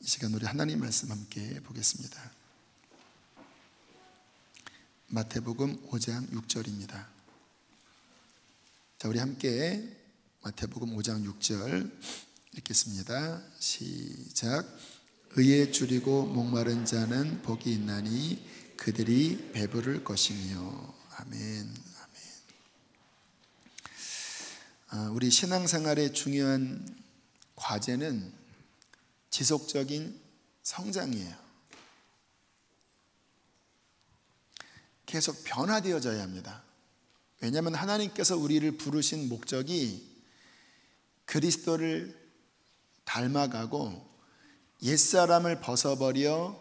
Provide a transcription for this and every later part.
이 시간 우리 하나님 말씀 함께 보겠습니다. 마태복음 5장 6절입니다. 자, 우리 함께 마태복음 5장 6절 읽겠습니다. 시작. 의에 줄이고 목마른 자는 복이 있나니 그들이 배부를 것이며. 아멘. 우리 신앙생활의 중요한 과제는 지속적인 성장이에요. 계속 변화되어져야 합니다. 왜냐하면 하나님께서 우리를 부르신 목적이 그리스도를 닮아가고 옛사람을 벗어버려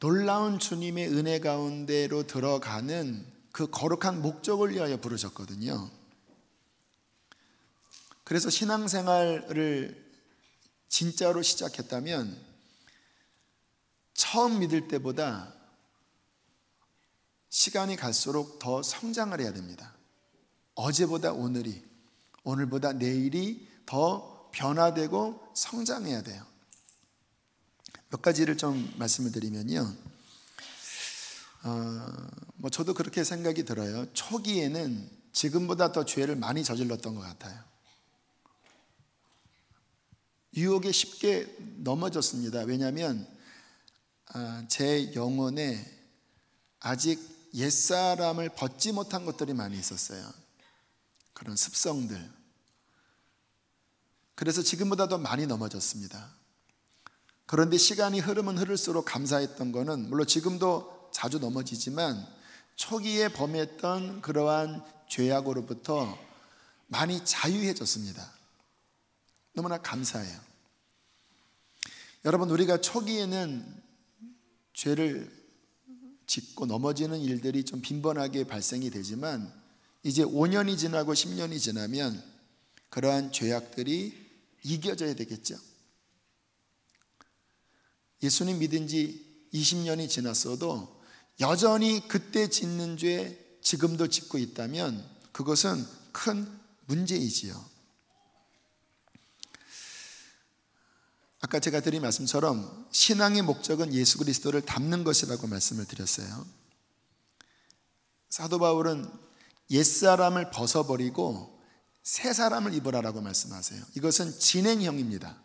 놀라운 주님의 은혜 가운데로 들어가는 그 거룩한 목적을 위하여 부르셨거든요. 그래서 신앙생활을 진짜로 시작했다면 처음 믿을 때보다 시간이 갈수록 더 성장을 해야 됩니다. 어제보다 오늘이, 오늘보다 내일이 더 변화되고 성장해야 돼요. 몇 가지를 좀 말씀을 드리면요, 저도 그렇게 생각이 들어요. 초기에는 지금보다 더 죄를 많이 저질렀던 것 같아요. 유혹에 쉽게 넘어졌습니다. 왜냐하면 제 영혼에 아직 옛사람을 벗지 못한 것들이 많이 있었어요. 그런 습성들. 그래서 지금보다 더 많이 넘어졌습니다. 그런데 시간이 흐르면 흐를수록 감사했던 거는, 물론 지금도 자주 넘어지지만 초기에 범했던 그러한 죄악으로부터 많이 자유해졌습니다. 너무나 감사해요. 여러분, 우리가 초기에는 죄를 짓고 넘어지는 일들이 좀 빈번하게 발생이 되지만 이제 5년이 지나고 10년이 지나면 그러한 죄악들이 이겨져야 되겠죠. 예수님 믿은 지 20년이 지났어도 여전히 그때 짓는 죄 지금도 짓고 있다면 그것은 큰 문제이지요. 아까 제가 드린 말씀처럼 신앙의 목적은 예수 그리스도를 닮는 것이라고 말씀을 드렸어요. 사도 바울은 옛사람을 벗어버리고 새 사람을 입으라라고 말씀하세요. 이것은 진행형입니다.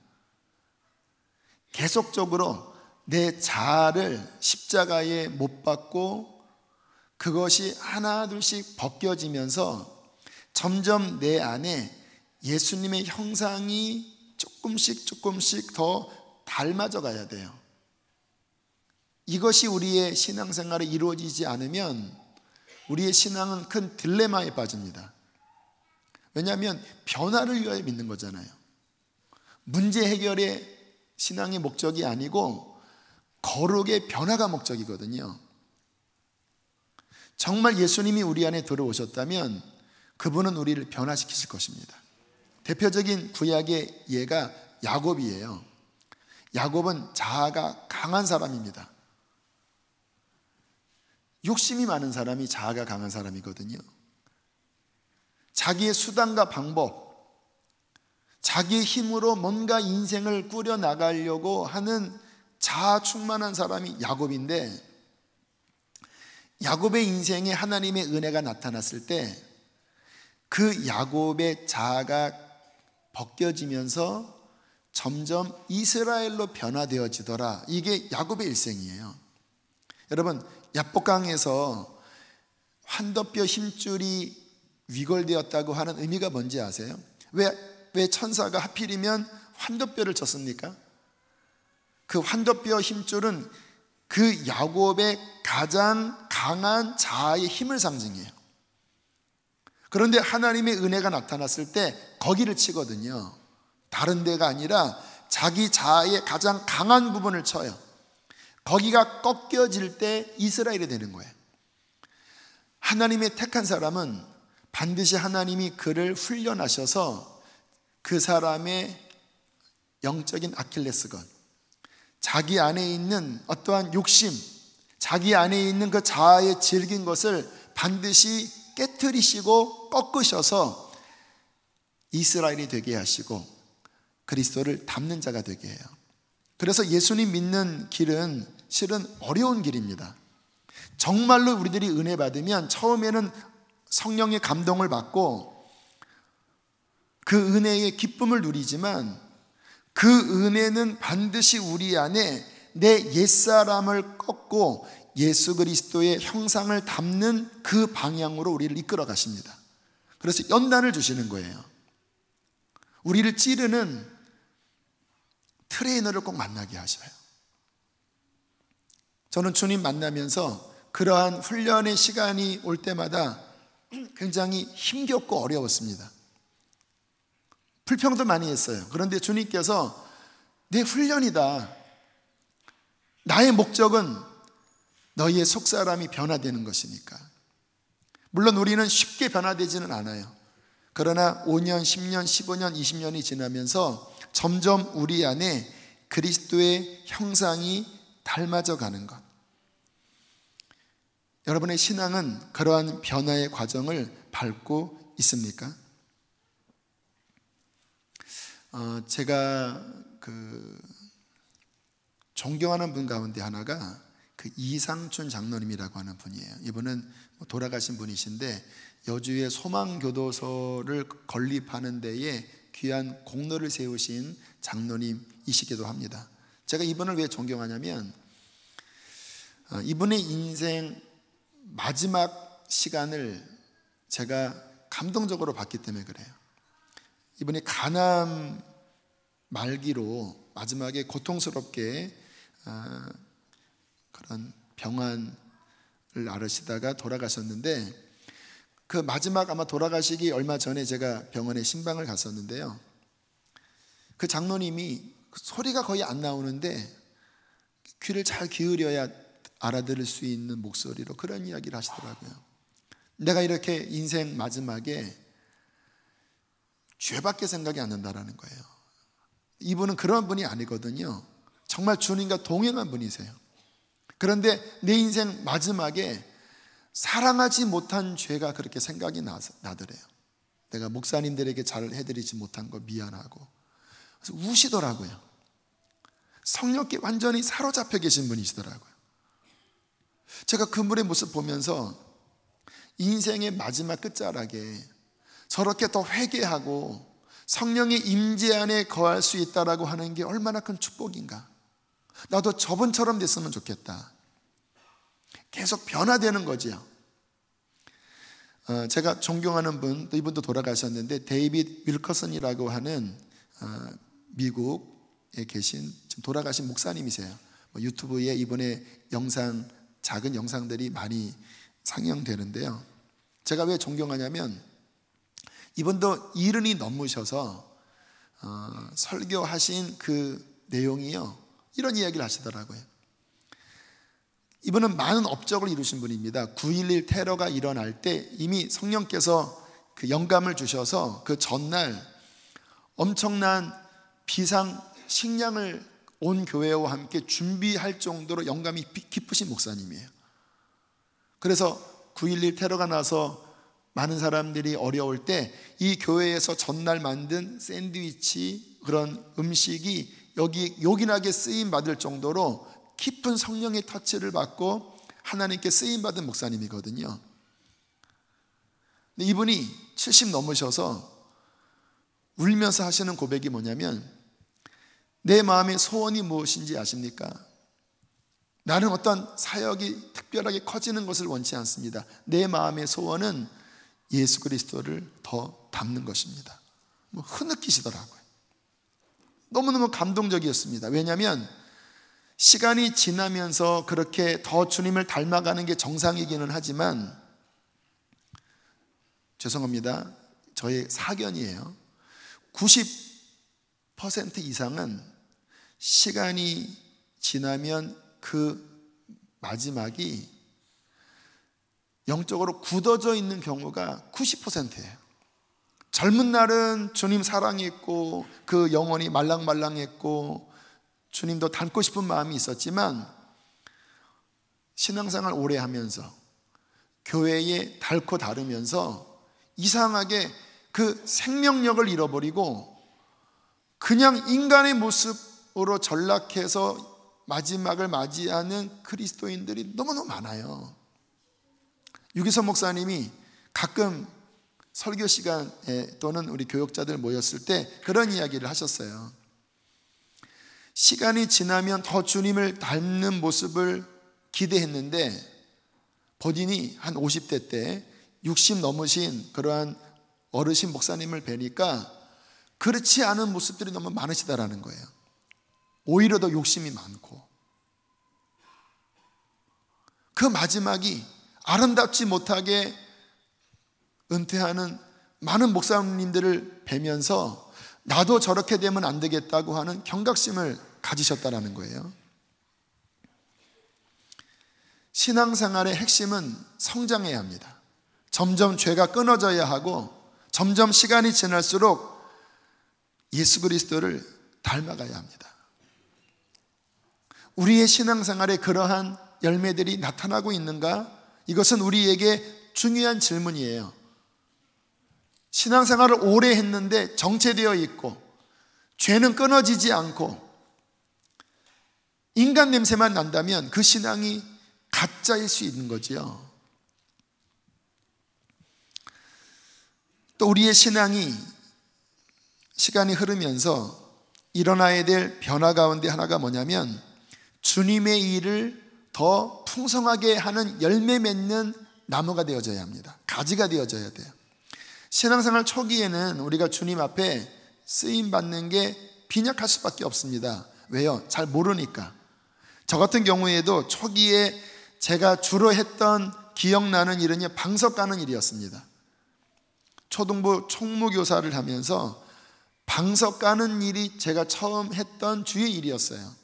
계속적으로 내 자아를 십자가에 못 박고 그것이 하나둘씩 벗겨지면서 점점 내 안에 예수님의 형상이 조금씩 더 닮아져 가야 돼요. 이것이 우리의 신앙생활에 이루어지지 않으면 우리의 신앙은 큰 딜레마에 빠집니다. 왜냐하면 변화를 위하여 믿는 거잖아요. 문제 해결의 신앙의 목적이 아니고 거룩의 변화가 목적이거든요. 정말 예수님이 우리 안에 들어오셨다면 그분은 우리를 변화시키실 것입니다. 대표적인 구약의 예가 야곱이에요. 야곱은 자아가 강한 사람입니다. 욕심이 많은 사람이 자아가 강한 사람이거든요. 자기의 수단과 방법, 자기의 힘으로 뭔가 인생을 꾸려나가려고 하는 자아 충만한 사람이 야곱인데, 야곱의 인생에 하나님의 은혜가 나타났을 때 그 야곱의 자아가 벗겨지면서 점점 이스라엘로 변화되어지더라. 이게 야곱의 일생이에요. 여러분, 야복강에서 환도뼈 힘줄이 위골되었다고 하는 의미가 뭔지 아세요? 왜 천사가 하필이면 환도뼈를 쳤습니까? 그 환도뼈 힘줄은 그 야곱의 가장 강한 자아의 힘을 상징해요. 그런데 하나님의 은혜가 나타났을 때 거기를 치거든요. 다른 데가 아니라 자기 자아의 가장 강한 부분을 쳐요. 거기가 꺾여질 때 이스라엘이 되는 거예요. 하나님의 택한 사람은 반드시 하나님이 그를 훈련하셔서 그 사람의 영적인 아킬레스건, 자기 안에 있는 어떠한 욕심, 자기 안에 있는 그 자아의 질긴 것을 반드시 깨트리시고 꺾으셔서 이스라엘이 되게 하시고 그리스도를 닮는 자가 되게 해요. 그래서 예수님 믿는 길은 실은 어려운 길입니다. 정말로 우리들이 은혜 받으면 처음에는 성령의 감동을 받고 그 은혜의 기쁨을 누리지만 그 은혜는 반드시 우리 안에 내 옛사람을 꺾고 예수 그리스도의 형상을 담는 그 방향으로 우리를 이끌어 가십니다. 그래서 연단을 주시는 거예요. 우리를 찌르는 트레이너를 꼭 만나게 하셔요. 저는 주님 만나면서 그러한 훈련의 시간이 올 때마다 굉장히 힘겹고 어려웠습니다. 불평도 많이 했어요. 그런데 주님께서 내 훈련이다. 나의 목적은 너희의 속사람이 변화되는 것이니까. 물론 우리는 쉽게 변화되지는 않아요. 그러나 5년, 10년, 15년, 20년이 지나면서 점점 우리 안에 그리스도의 형상이 닮아져 가는 것. 여러분의 신앙은 그러한 변화의 과정을 밟고 있습니까? 제가 존경하는 분 가운데 하나가 이상춘 장로님이라고 하는 분이에요. 이분은 돌아가신 분이신데 여주의 소망교도소를 건립하는 데에 귀한 공로를 세우신 장로님이시기도 합니다. 제가 이분을 왜 존경하냐면 이분의 인생 마지막 시간을 제가 감동적으로 봤기 때문에 그래요. 이분이 간암 말기로 마지막에 고통스럽게 그런 병환을 앓으시다가 돌아가셨는데 그 마지막 아마 돌아가시기 얼마 전에 제가 병원에 신방을 갔었는데요. 그 장로님이 소리가 거의 안 나오는데 귀를 잘 기울여야 알아들을 수 있는 목소리로 그런 이야기를 하시더라고요. 내가 이렇게 인생 마지막에 죄밖에 생각이 안 난다라는 거예요. 이분은 그런 분이 아니거든요. 정말 주님과 동행한 분이세요. 그런데 내 인생 마지막에 사랑하지 못한 죄가 그렇게 생각이 나더래요. 내가 목사님들에게 잘 해드리지 못한 거 미안하고. 그래서 우시더라고요. 성령께 완전히 사로잡혀 계신 분이시더라고요. 제가 그분의 모습 보면서 인생의 마지막 끝자락에 저렇게 더 회개하고 성령의 임재 안에 거할 수 있다라고 하는 게 얼마나 큰 축복인가. 나도 저분처럼 됐으면 좋겠다. 계속 변화되는 거지요. 제가 존경하는 분, 또 이분도 돌아가셨는데 데이빗 윌커슨이라고 하는 미국에 계신 지금 돌아가신 목사님이세요. 유튜브에 이분의 영상, 작은 영상들이 많이 상영되는데요. 제가 왜 존경하냐면 이분도 70이 넘으셔서 설교하신 그 내용이요, 이런 이야기를 하시더라고요. 이분은 많은 업적을 이루신 분입니다. 9.11 테러가 일어날 때 이미 성령께서 그 영감을 주셔서 그 전날 엄청난 비상 식량을 온 교회와 함께 준비할 정도로 영감이 깊으신 목사님이에요. 그래서 9.11 테러가 나서 많은 사람들이 어려울 때 이 교회에서 전날 만든 샌드위치, 그런 음식이 여기 요긴하게 쓰임 받을 정도로 깊은 성령의 터치를 받고 하나님께 쓰임 받은 목사님이거든요. 근데 이분이 70 넘으셔서 울면서 하시는 고백이 뭐냐면, 내 마음의 소원이 무엇인지 아십니까? 나는 어떤 사역이 특별하게 커지는 것을 원치 않습니다. 내 마음의 소원은 예수 그리스도를 더 닮는 것입니다. 흐느끼시더라고요. 너무너무 감동적이었습니다. 왜냐하면 시간이 지나면서 그렇게 더 주님을 닮아가는 게 정상이기는 하지만, 죄송합니다, 저의 사견이에요. 90% 이상은 시간이 지나면 그 마지막이 영적으로 굳어져 있는 경우가 90%예요. 젊은 날은 주님 사랑했고 그 영혼이 말랑말랑했고 주님도 닮고 싶은 마음이 있었지만, 신앙생활 오래 하면서 교회에 닳고 다르면서 이상하게 그 생명력을 잃어버리고 그 그냥 인간의 모습으로 전락해서 마지막을 맞이하는 그리스도인들이 너무너무 많아요. 유기선 목사님이 가끔 설교 시간에 또는 우리 교역자들 모였을 때 그런 이야기를 하셨어요. 시간이 지나면 더 주님을 닮는 모습을 기대했는데 본인이 한 50대 때 60 넘으신 그러한 어르신 목사님을 뵈니까 그렇지 않은 모습들이 너무 많으시다라는 거예요. 오히려 더 욕심이 많고, 그 마지막이 아름답지 못하게 은퇴하는 많은 목사님들을 뵈면서 나도 저렇게 되면 안 되겠다고 하는 경각심을 가지셨다는 거예요. 신앙생활의 핵심은 성장해야 합니다. 점점 죄가 끊어져야 하고 점점 시간이 지날수록 예수 그리스도를 닮아가야 합니다. 우리의 신앙생활에 그러한 열매들이 나타나고 있는가? 이것은 우리에게 중요한 질문이에요. 신앙생활을 오래 했는데 정체되어 있고 죄는 끊어지지 않고 인간 냄새만 난다면 그 신앙이 가짜일 수 있는 거지요. 또 우리의 신앙이 시간이 흐르면서 일어나야 될 변화 가운데 하나가 뭐냐면 주님의 일을 더 풍성하게 하는 열매 맺는 나무가 되어져야 합니다. 가지가 되어져야 돼요. 신앙생활 초기에는 우리가 주님 앞에 쓰임받는 게 빈약할 수밖에 없습니다. 왜요? 잘 모르니까. 저 같은 경우에도 초기에 제가 주로 했던 기억나는 일은 방석 가는 일이었습니다. 초등부 총무교사를 하면서 방석 가는 일이 제가 처음 했던 주의 일이었어요.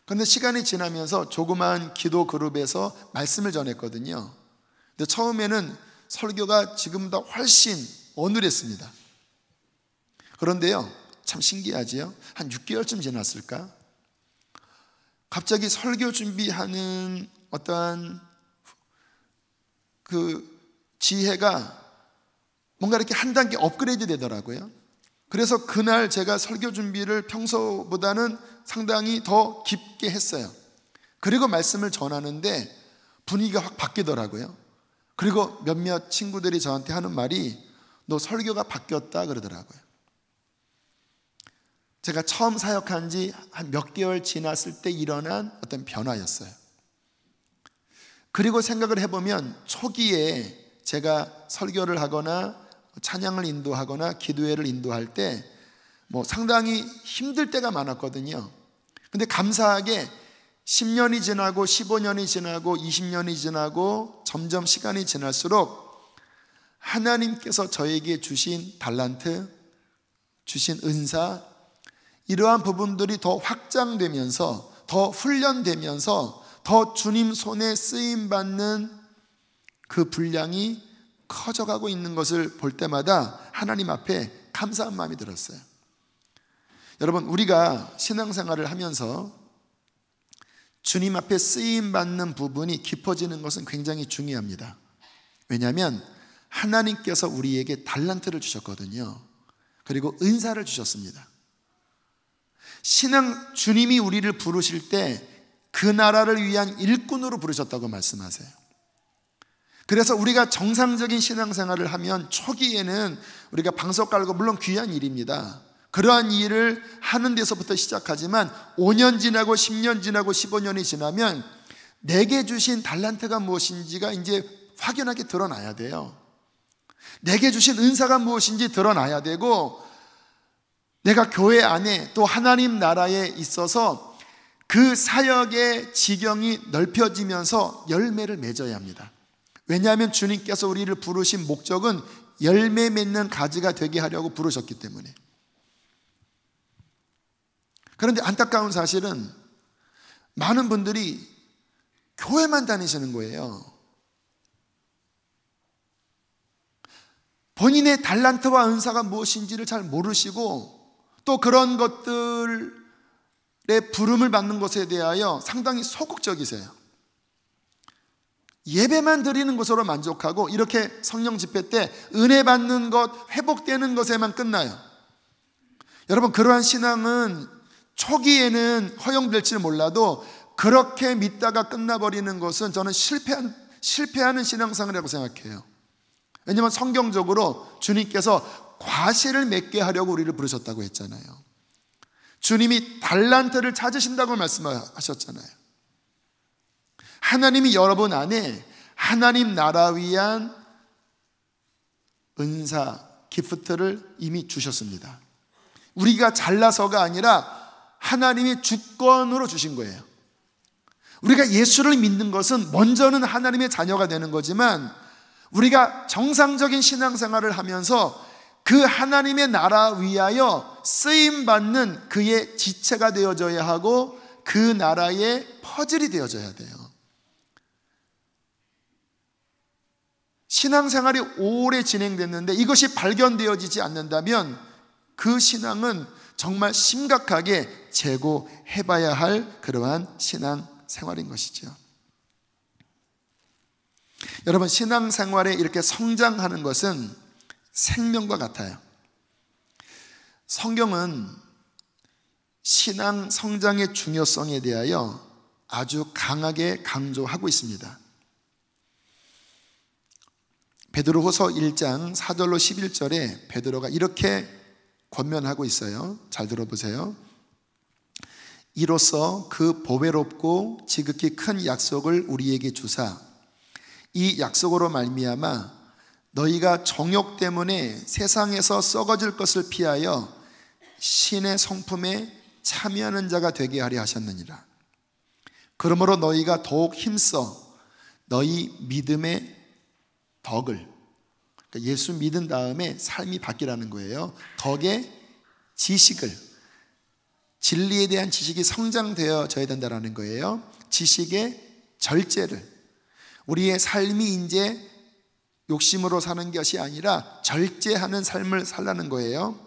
그런데 시간이 지나면서 조그마한 기도 그룹에서 말씀을 전했거든요. 근데 처음에는 설교가 지금보다 훨씬 어눌했습니다. 그런데요, 참 신기하지요? 한 6개월쯤 지났을까? 갑자기 설교 준비하는 어떠한 그 지혜가 뭔가 이렇게 한 단계 업그레이드 되더라고요. 그래서 그날 제가 설교 준비를 평소보다는 상당히 더 깊게 했어요. 그리고 말씀을 전하는데 분위기가 확 바뀌더라고요. 그리고 몇몇 친구들이 저한테 하는 말이 너 설교가 바뀌었다 그러더라고요. 제가 처음 사역한 지 한 몇 개월 지났을 때 일어난 어떤 변화였어요. 그리고 생각을 해보면 초기에 제가 설교를 하거나 찬양을 인도하거나 기도회를 인도할 때 상당히 힘들 때가 많았거든요. 근데 감사하게 10년이 지나고 15년이 지나고 20년이 지나고 점점 시간이 지날수록 하나님께서 저에게 주신 달란트, 주신 은사, 이러한 부분들이 더 확장되면서 더 훈련되면서 더 주님 손에 쓰임받는 그 분량이 커져가고 있는 것을 볼 때마다 하나님 앞에 감사한 마음이 들었어요. 여러분, 우리가 신앙생활을 하면서 주님 앞에 쓰임받는 부분이 깊어지는 것은 굉장히 중요합니다. 왜냐하면 하나님께서 우리에게 달란트를 주셨거든요. 그리고 은사를 주셨습니다. 주님이 우리를 부르실 때 그 나라를 위한 일꾼으로 부르셨다고 말씀하세요. 그래서 우리가 정상적인 신앙생활을 하면 초기에는 우리가 방석 깔고, 물론 귀한 일입니다. 그러한 일을 하는 데서부터 시작하지만 5년 지나고 10년 지나고 15년이 지나면 내게 주신 달란트가 무엇인지가 이제 확연하게 드러나야 돼요. 내게 주신 은사가 무엇인지 드러나야 되고, 내가 교회 안에 또 하나님 나라에 있어서 그 사역의 지경이 넓혀지면서 열매를 맺어야 합니다. 왜냐하면 주님께서 우리를 부르신 목적은 열매 맺는 가지가 되게 하려고 부르셨기 때문에. 그런데 안타까운 사실은 많은 분들이 교회만 다니시는 거예요. 본인의 달란트와 은사가 무엇인지를 잘 모르시고, 또 그런 것들의 부름을 받는 것에 대하여 상당히 소극적이세요. 예배만 드리는 것으로 만족하고, 이렇게 성령 집회 때 은혜 받는 것, 회복되는 것에만 끝나요. 여러분, 그러한 신앙은 초기에는 허용될지 몰라도 그렇게 믿다가 끝나버리는 것은 저는 실패하는 신앙생활이라고 생각해요. 왜냐하면 성경적으로 주님께서 과실을 맺게 하려고 우리를 부르셨다고 했잖아요. 주님이 달란트를 찾으신다고 말씀하셨잖아요. 하나님이 여러분 안에 하나님 나라 위한 은사, 기프트를 이미 주셨습니다. 우리가 잘나서가 아니라 하나님이 주권으로 주신 거예요. 우리가 예수를 믿는 것은 먼저는 하나님의 자녀가 되는 거지만, 우리가 정상적인 신앙생활을 하면서 그 하나님의 나라 위하여 쓰임받는 그의 지체가 되어져야 하고, 그 나라의 퍼즐이 되어져야 돼요. 신앙생활이 오래 진행됐는데 이것이 발견되어지지 않는다면 그 신앙은 정말 심각하게 재고해봐야 할 그러한 신앙생활인 것이죠. 여러분, 신앙생활에 이렇게 성장하는 것은 생명과 같아요. 성경은 신앙 성장의 중요성에 대하여 아주 강하게 강조하고 있습니다. 베드로후서 1장 4절로 11절에 베드로가 이렇게 권면하고 있어요. 잘 들어보세요. 이로써 그 보배롭고 지극히 큰 약속을 우리에게 주사 이 약속으로 말미암아 너희가 정욕 때문에 세상에서 썩어질 것을 피하여 신의 성품에 참여하는 자가 되게 하려 하셨느니라. 그러므로 너희가 더욱 힘써 너희 믿음의 덕을, 그러니까 예수 믿은 다음에 삶이 바뀌라는 거예요. 덕의 지식을, 진리에 대한 지식이 성장되어져야 된다는 거예요. 지식의 절제를, 우리의 삶이 이제 욕심으로 사는 것이 아니라 절제하는 삶을 살라는 거예요.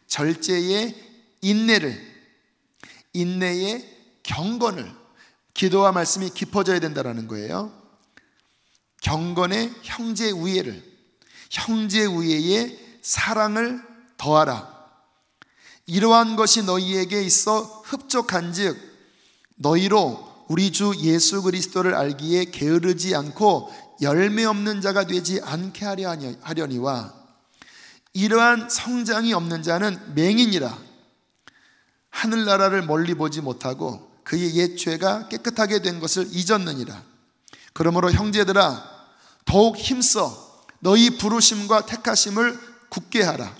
절제의 인내를, 인내의 경건을, 기도와 말씀이 깊어져야 된다는 거예요. 경건의 형제 우애를, 형제 우애의 사랑을 더하라. 이러한 것이 너희에게 있어 흡족한즉 너희로 우리 주 예수 그리스도를 알기에 게으르지 않고 열매 없는 자가 되지 않게 하려니와 이러한 성장이 없는 자는 맹인이라 하늘나라를 멀리 보지 못하고 그의 옛 죄가 깨끗하게 된 것을 잊었느니라. 그러므로 형제들아 더욱 힘써 너희 부르심과 택하심을 굳게 하라.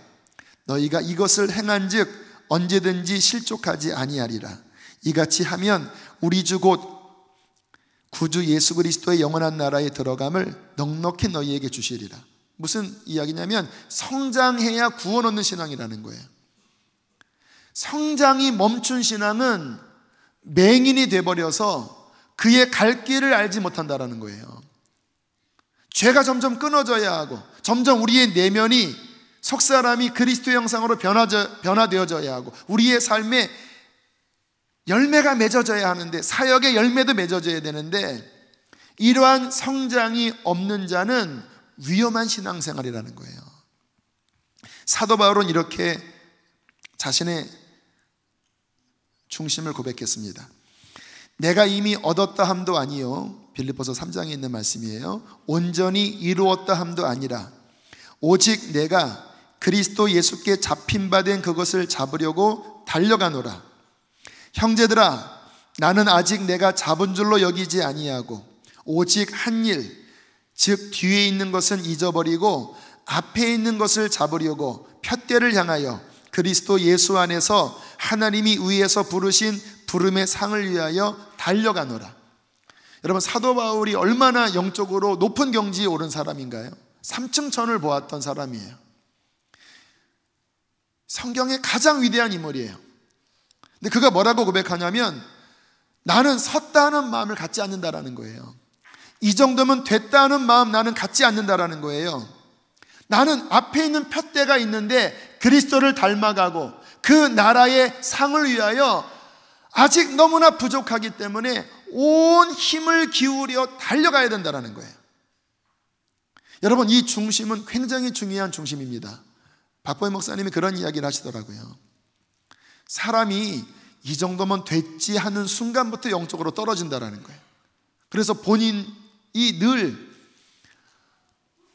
너희가 이것을 행한즉 언제든지 실족하지 아니하리라. 이같이 하면 우리 주 곧 구주 예수 그리스도의 영원한 나라에 들어감을 넉넉히 너희에게 주시리라. 무슨 이야기냐면 성장해야 구원 얻는 신앙이라는 거예요. 성장이 멈춘 신앙은 맹인이 돼버려서 그의 갈 길을 알지 못한다는 거예요. 죄가 점점 끊어져야 하고 점점 우리의 내면이 속사람이 그리스도 형상으로 변화되어져야 하고 우리의 삶에 열매가 맺어져야 하는데, 사역의 열매도 맺어져야 되는데, 이러한 성장이 없는 자는 위험한 신앙생활이라는 거예요. 사도 바울은 이렇게 자신의 중심을 고백했습니다. 내가 이미 얻었다 함도 아니요, 빌립보서 3장에 있는 말씀이에요. 온전히 이루었다 함도 아니라 오직 내가 그리스도 예수께 잡힌 바 된 그것을 잡으려고 달려가노라. 형제들아 나는 아직 내가 잡은 줄로 여기지 아니하고 오직 한 일, 즉 뒤에 있는 것은 잊어버리고 앞에 있는 것을 잡으려고 푯대를 향하여 그리스도 예수 안에서 하나님이 위에서 부르신 부름의 상을 위하여 달려가노라. 여러분, 사도 바울이 얼마나 영적으로 높은 경지에 오른 사람인가요? 3층 천을 보았던 사람이에요. 성경의 가장 위대한 인물이에요. 근데 그가 뭐라고 고백하냐면 나는 섰다 하는 마음을 갖지 않는다라는 거예요. 이 정도면 됐다 하는 마음 나는 갖지 않는다라는 거예요. 나는 앞에 있는 푯대가 있는데 그리스도를 닮아가고 그 나라의 상을 위하여 아직 너무나 부족하기 때문에 온 힘을 기울여 달려가야 된다는 거예요. 여러분, 이 중심은 굉장히 중요한 중심입니다. 박보희 목사님이 그런 이야기를 하시더라고요. 사람이 이 정도면 됐지 하는 순간부터 영적으로 떨어진다라는 거예요. 그래서 본인이 늘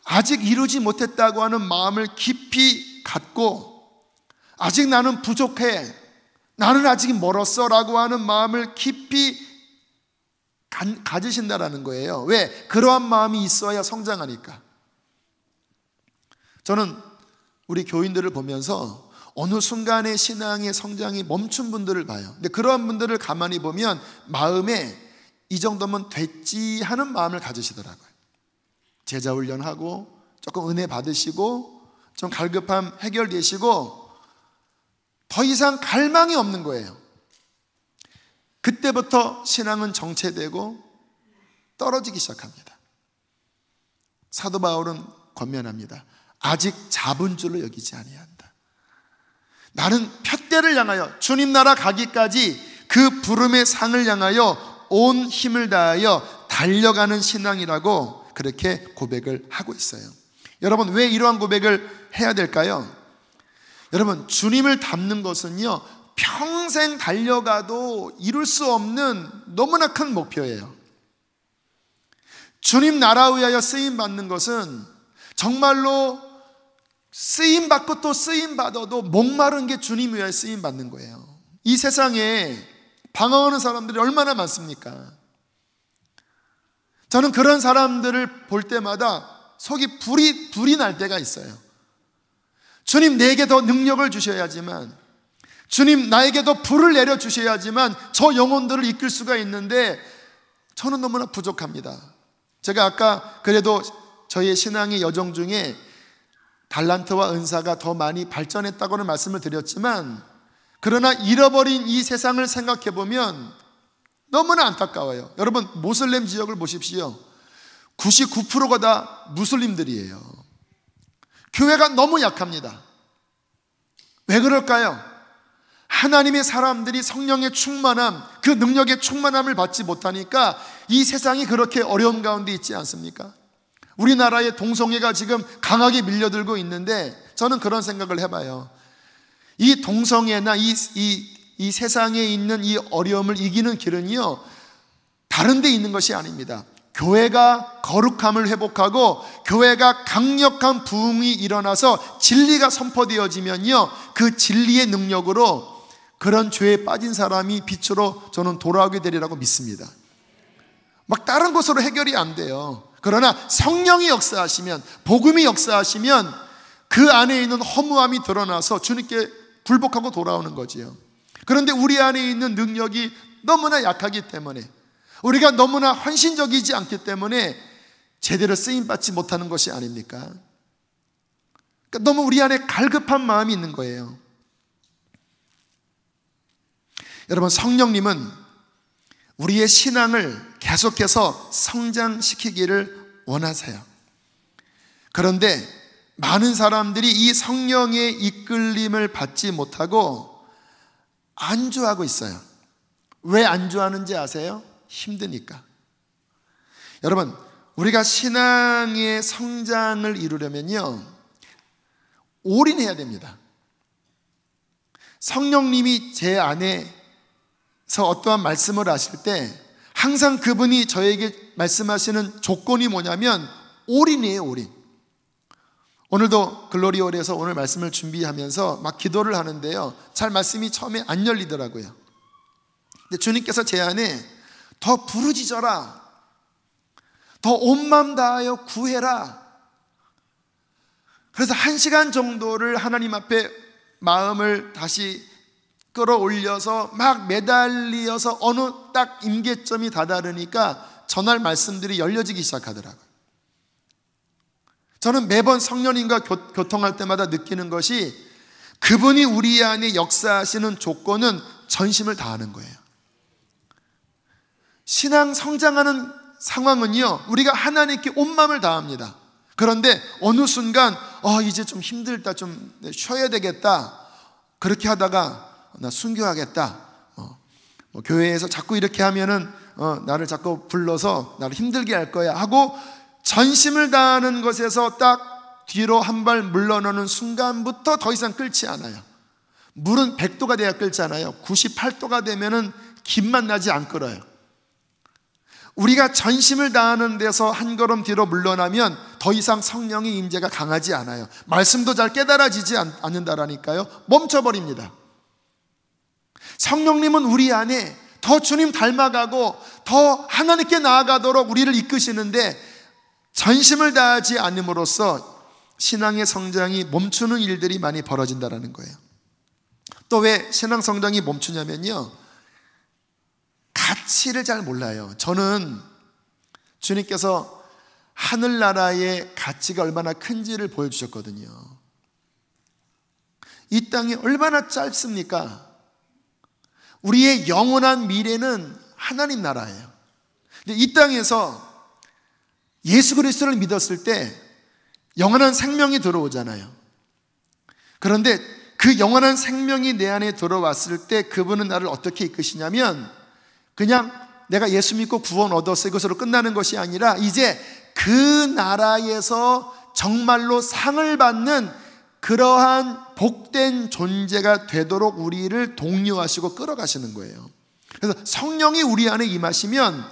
아직 이루지 못했다고 하는 마음을 깊이 갖고, 아직 나는 부족해, 나는 아직 멀었어 라고 하는 마음을 깊이 가지신다라는 거예요. 왜? 그러한 마음이 있어야 성장하니까. 저는 우리 교인들을 보면서 어느 순간에 신앙의 성장이 멈춘 분들을 봐요. 근데 그러한 분들을 가만히 보면 마음에 이 정도면 됐지 하는 마음을 가지시더라고요. 제자 훈련하고 조금 은혜 받으시고 좀 갈급함 해결되시고 더 이상 갈망이 없는 거예요. 그때부터 신앙은 정체되고 떨어지기 시작합니다. 사도 바울은 권면합니다. 아직 잡은 줄로 여기지 아니한다. 나는 푯대를 향하여 주님 나라 가기까지 그 부름의 상을 향하여 온 힘을 다하여 달려가는 신앙이라고 그렇게 고백을 하고 있어요. 여러분, 왜 이러한 고백을 해야 될까요? 여러분, 주님을 닮는 것은요, 평생 달려가도 이룰 수 없는 너무나 큰 목표예요. 주님 나라 위하여 쓰임받는 것은 정말로 쓰임받고 또 쓰임받아도 목마른 게 주님 위하여 쓰임받는 거예요. 이 세상에 방황하는 사람들이 얼마나 많습니까? 저는 그런 사람들을 볼 때마다 속이 불이 날 때가 있어요. 주님, 내게 더 능력을 주셔야지만, 주님 나에게 더 불을 내려주셔야지만 저 영혼들을 이끌 수가 있는데 저는 너무나 부족합니다. 제가 아까 그래도 저의 신앙의 여정 중에 달란트와 은사가 더 많이 발전했다고는 말씀을 드렸지만, 그러나 잃어버린 이 세상을 생각해 보면 너무나 안타까워요. 여러분, 모슬렘 지역을 보십시오. 99%가 다 무슬림들이에요. 교회가 너무 약합니다. 왜 그럴까요? 하나님의 사람들이 성령의 충만함, 그 능력의 충만함을 받지 못하니까 이 세상이 그렇게 어려움 가운데 있지 않습니까? 우리나라의 동성애가 지금 강하게 밀려들고 있는데 저는 그런 생각을 해봐요. 이 동성애나 이 세상에 있는 이 어려움을 이기는 길은요, 다른 데 있는 것이 아닙니다. 교회가 거룩함을 회복하고 교회가 강력한 부흥이 일어나서 진리가 선포되어지면요, 그 진리의 능력으로 그런 죄에 빠진 사람이 빛으로 저는 돌아오게 되리라고 믿습니다. 막 다른 것으로 해결이 안 돼요. 그러나 성령이 역사하시면, 복음이 역사하시면 그 안에 있는 허무함이 드러나서 주님께 굴복하고 돌아오는 거지요. 그런데 우리 안에 있는 능력이 너무나 약하기 때문에, 우리가 너무나 헌신적이지 않기 때문에 제대로 쓰임받지 못하는 것이 아닙니까? 그러니까 너무 우리 안에 갈급한 마음이 있는 거예요. 여러분, 성령님은 우리의 신앙을 계속해서 성장시키기를 원하세요. 그런데 많은 사람들이 이 성령의 이끌림을 받지 못하고 안주하고 있어요. 왜 안주하는지 아세요? 힘드니까. 여러분, 우리가 신앙의 성장을 이루려면요, 올인해야 됩니다. 성령님이 제 안에서 어떠한 말씀을 하실 때 항상 그분이 저에게 말씀하시는 조건이 뭐냐면 올인이에요, 올인. 오늘도 글로리홀에서 오늘 말씀을 준비하면서 막 기도를 하는데요, 잘 말씀이 처음에 안 열리더라고요. 근데 주님께서 제 안에 더 부르짖어라, 더 온 마음 다하여 구해라. 그래서 1시간 정도를 하나님 앞에 마음을 다시 끌어올려서 막 매달리어서 어느 딱 임계점이 다다르니까 전할 말씀들이 열려지기 시작하더라고요. 저는 매번 성령님과 교통할 때마다 느끼는 것이, 그분이 우리 안에 역사하시는 조건은 전심을 다하는 거예요. 신앙 성장하는 상황은요, 우리가 하나님께 온 마음을 다합니다. 그런데 어느 순간 이제 좀 힘들다, 좀 쉬어야 되겠다, 그렇게 하다가 나 순교하겠다, 교회에서 자꾸 이렇게 하면은 나를 자꾸 불러서 나를 힘들게 할 거야 하고 전심을 다하는 것에서 딱 뒤로 한 발 물러나는 순간부터 더 이상 끓지 않아요. 물은 100도가 돼야 끓잖아요. 98도가 되면은 김맛 나지 안 끓어요. 우리가 전심을 다하는 데서 한 걸음 뒤로 물러나면 더 이상 성령의 임재가 강하지 않아요. 말씀도 잘 깨달아지지 않는다라니까요. 멈춰버립니다. 성령님은 우리 안에 더 주님 닮아가고 더 하나님께 나아가도록 우리를 이끄시는데, 전심을 다하지 않음으로써 신앙의 성장이 멈추는 일들이 많이 벌어진다는 거예요. 또 왜 신앙 성장이 멈추냐면요, 가치를 잘 몰라요. 저는 주님께서 하늘나라의 가치가 얼마나 큰지를 보여주셨거든요. 이 땅이 얼마나 짧습니까? 우리의 영원한 미래는 하나님 나라예요. 근데 이 땅에서 예수 그리스도를 믿었을 때 영원한 생명이 들어오잖아요. 그런데 그 영원한 생명이 내 안에 들어왔을 때 그분은 나를 어떻게 이끄시냐면, 그냥 내가 예수 믿고 구원 얻었어 이것으로 끝나는 것이 아니라 이제 그 나라에서 정말로 상을 받는 그러한 복된 존재가 되도록 우리를 독려하시고 끌어가시는 거예요. 그래서 성령이 우리 안에 임하시면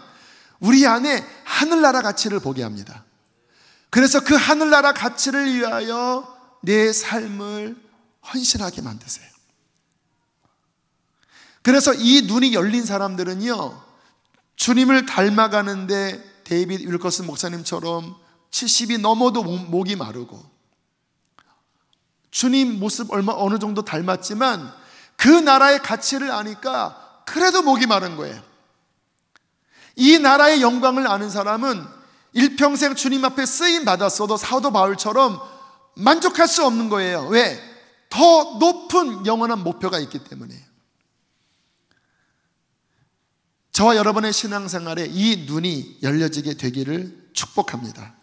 우리 안에 하늘나라 가치를 보게 합니다. 그래서 그 하늘나라 가치를 위하여 내 삶을 헌신하게 만드세요. 그래서 이 눈이 열린 사람들은요, 주님을 닮아가는데 데이빗 윌커슨 목사님처럼 70이 넘어도 목이 마르고, 주님 모습 어느 정도 닮았지만 그 나라의 가치를 아니까 그래도 목이 마른 거예요. 이 나라의 영광을 아는 사람은 일평생 주님 앞에 쓰임 받았어도 사도 바울처럼 만족할 수 없는 거예요. 왜? 더 높은 영원한 목표가 있기 때문에. 저와 여러분의 신앙생활에 이 눈이 열려지게 되기를 축복합니다.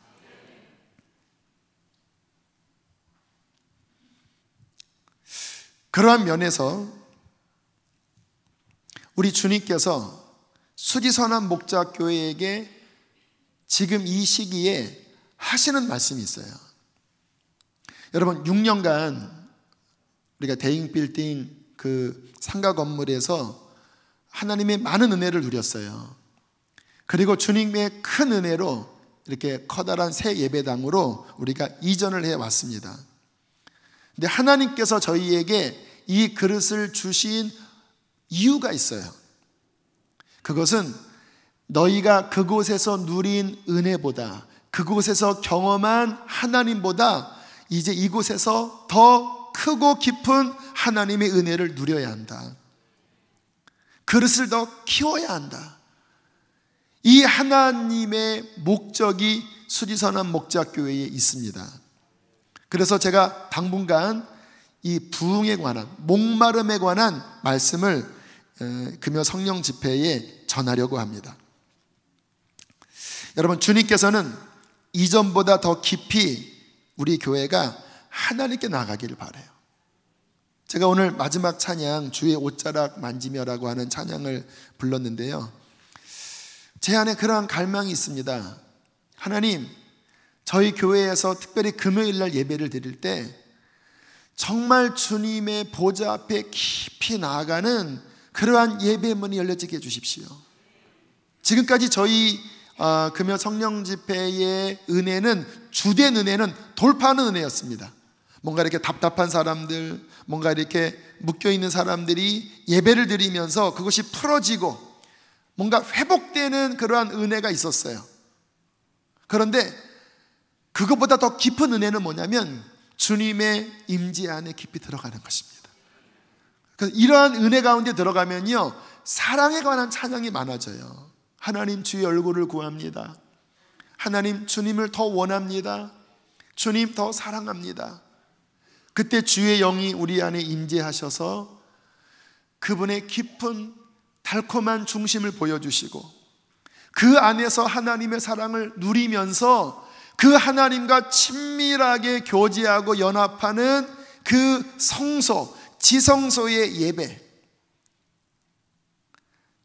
그러한 면에서 우리 주님께서 수지선한 목자교회에게 지금 이 시기에 하시는 말씀이 있어요. 여러분, 6년간 우리가 대잉빌딩 그 상가 건물에서 하나님의 많은 은혜를 누렸어요. 그리고 주님의 큰 은혜로 이렇게 커다란 새 예배당으로 우리가 이전을 해왔습니다. 근데 하나님께서 저희에게 이 그릇을 주신 이유가 있어요. 그것은 너희가 그곳에서 누린 은혜보다, 그곳에서 경험한 하나님보다 이제 이곳에서 더 크고 깊은 하나님의 은혜를 누려야 한다. 그릇을 더 키워야 한다. 이 하나님의 목적이 수지선한 목자교회에 있습니다. 그래서 제가 당분간 이 부흥에 관한, 목마름에 관한 말씀을 금요 성령 집회에 전하려고 합니다. 여러분, 주님께서는 이전보다 더 깊이 우리 교회가 하나님께 나아가기를 바라요. 제가 오늘 마지막 찬양 주의 옷자락 만지며라고 하는 찬양을 불렀는데요, 제 안에 그러한 갈망이 있습니다. 하나님, 저희 교회에서 특별히 금요일 날 예배를 드릴 때 정말 주님의 보좌 앞에 깊이 나아가는 그러한 예배문이 열려지게 해주십시오. 지금까지 저희 금요 성령 집회의 은혜는, 주된 은혜는 돌파하는 은혜였습니다. 뭔가 이렇게 답답한 사람들, 뭔가 이렇게 묶여있는 사람들이 예배를 드리면서 그것이 풀어지고 뭔가 회복되는 그러한 은혜가 있었어요. 그런데 그것보다 더 깊은 은혜는 뭐냐면 주님의 임재 안에 깊이 들어가는 것입니다. 그래서 이러한 은혜 가운데 들어가면요, 사랑에 관한 찬양이 많아져요. 하나님, 주의 얼굴을 구합니다. 하나님, 주님을 더 원합니다. 주님, 더 사랑합니다. 그때 주의 영이 우리 안에 임재하셔서 그분의 깊은 달콤한 중심을 보여주시고 그 안에서 하나님의 사랑을 누리면서 그 하나님과 친밀하게 교제하고 연합하는 그 성소, 지성소의 예배,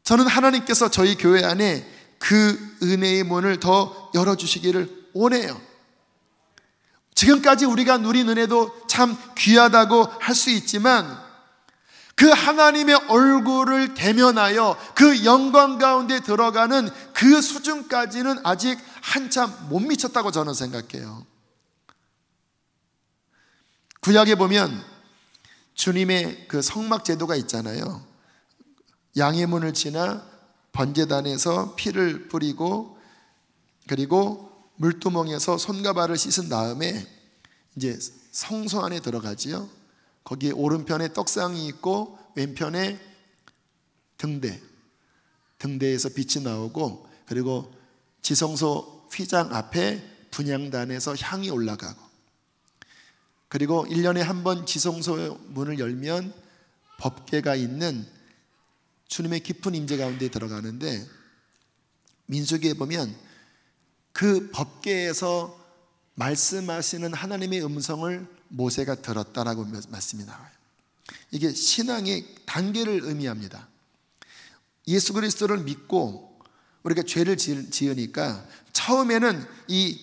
저는 하나님께서 저희 교회 안에 그 은혜의 문을 더 열어주시기를 원해요. 지금까지 우리가 누린 은혜도 참 귀하다고 할 수 있지만 그 하나님의 얼굴을 대면하여 그 영광 가운데 들어가는 그 수준까지는 아직 한참 못 미쳤다고 저는 생각해요. 구약에 보면 주님의 그 성막 제도가 있잖아요. 양의 문을 지나 번제단에서 피를 뿌리고, 그리고 물두멍에서 손과 발을 씻은 다음에 이제 성소 안에 들어가지요. 거기에 오른편에 떡상이 있고 왼편에 등대에서 빛이 나오고, 그리고 지성소 휘장 앞에 분향단에서 향이 올라가고, 그리고 1년에 한 번 지성소 문을 열면 법궤가 있는 주님의 깊은 임재 가운데 들어가는데, 민수기에 보면 그 법궤에서 말씀하시는 하나님의 음성을 모세가 들었다라고 말씀이 나와요. 이게 신앙의 단계를 의미합니다. 예수 그리스도를 믿고 우리가 죄를 지으니까 처음에는 이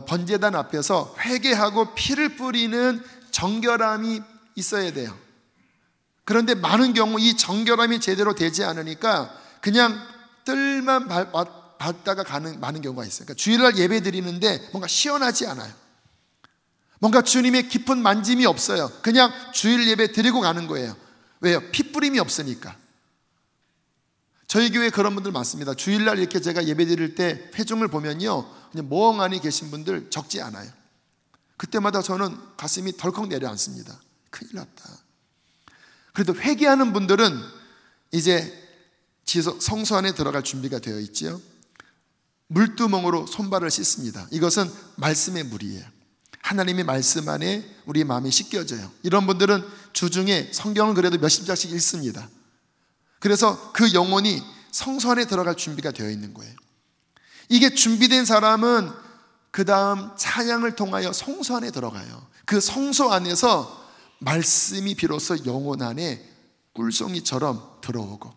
번제단 앞에서 회개하고 피를 뿌리는 정결함이 있어야 돼요. 그런데 많은 경우 이 정결함이 제대로 되지 않으니까 그냥 뜰만 밟다가 가는 많은 경우가 있어요. 그러니까 주일날 예배 드리는데 뭔가 시원하지 않아요. 뭔가 주님의 깊은 만짐이 없어요. 그냥 주일 예배 드리고 가는 거예요. 왜요? 피 뿌림이 없으니까. 저희 교회에 그런 분들 많습니다. 주일날 이렇게 제가 예배 드릴 때 회중을 보면요, 그냥 멍하니 계신 분들 적지 않아요. 그때마다 저는 가슴이 덜컥 내려앉습니다. 큰일 났다. 그래도 회개하는 분들은 이제 성소 안에 들어갈 준비가 되어 있지요. 물두멍으로 손발을 씻습니다. 이것은 말씀의 물이에요. 하나님의 말씀 안에 우리 마음이 씻겨져요. 이런 분들은 주중에 성경을 그래도 몇십 장씩 읽습니다. 그래서 그 영혼이 성소 안에 들어갈 준비가 되어 있는 거예요. 이게 준비된 사람은 그 다음 찬양을 통하여 성소 안에 들어가요. 그 성소 안에서 말씀이 비로소 영혼 안에 꿀송이처럼 들어오고,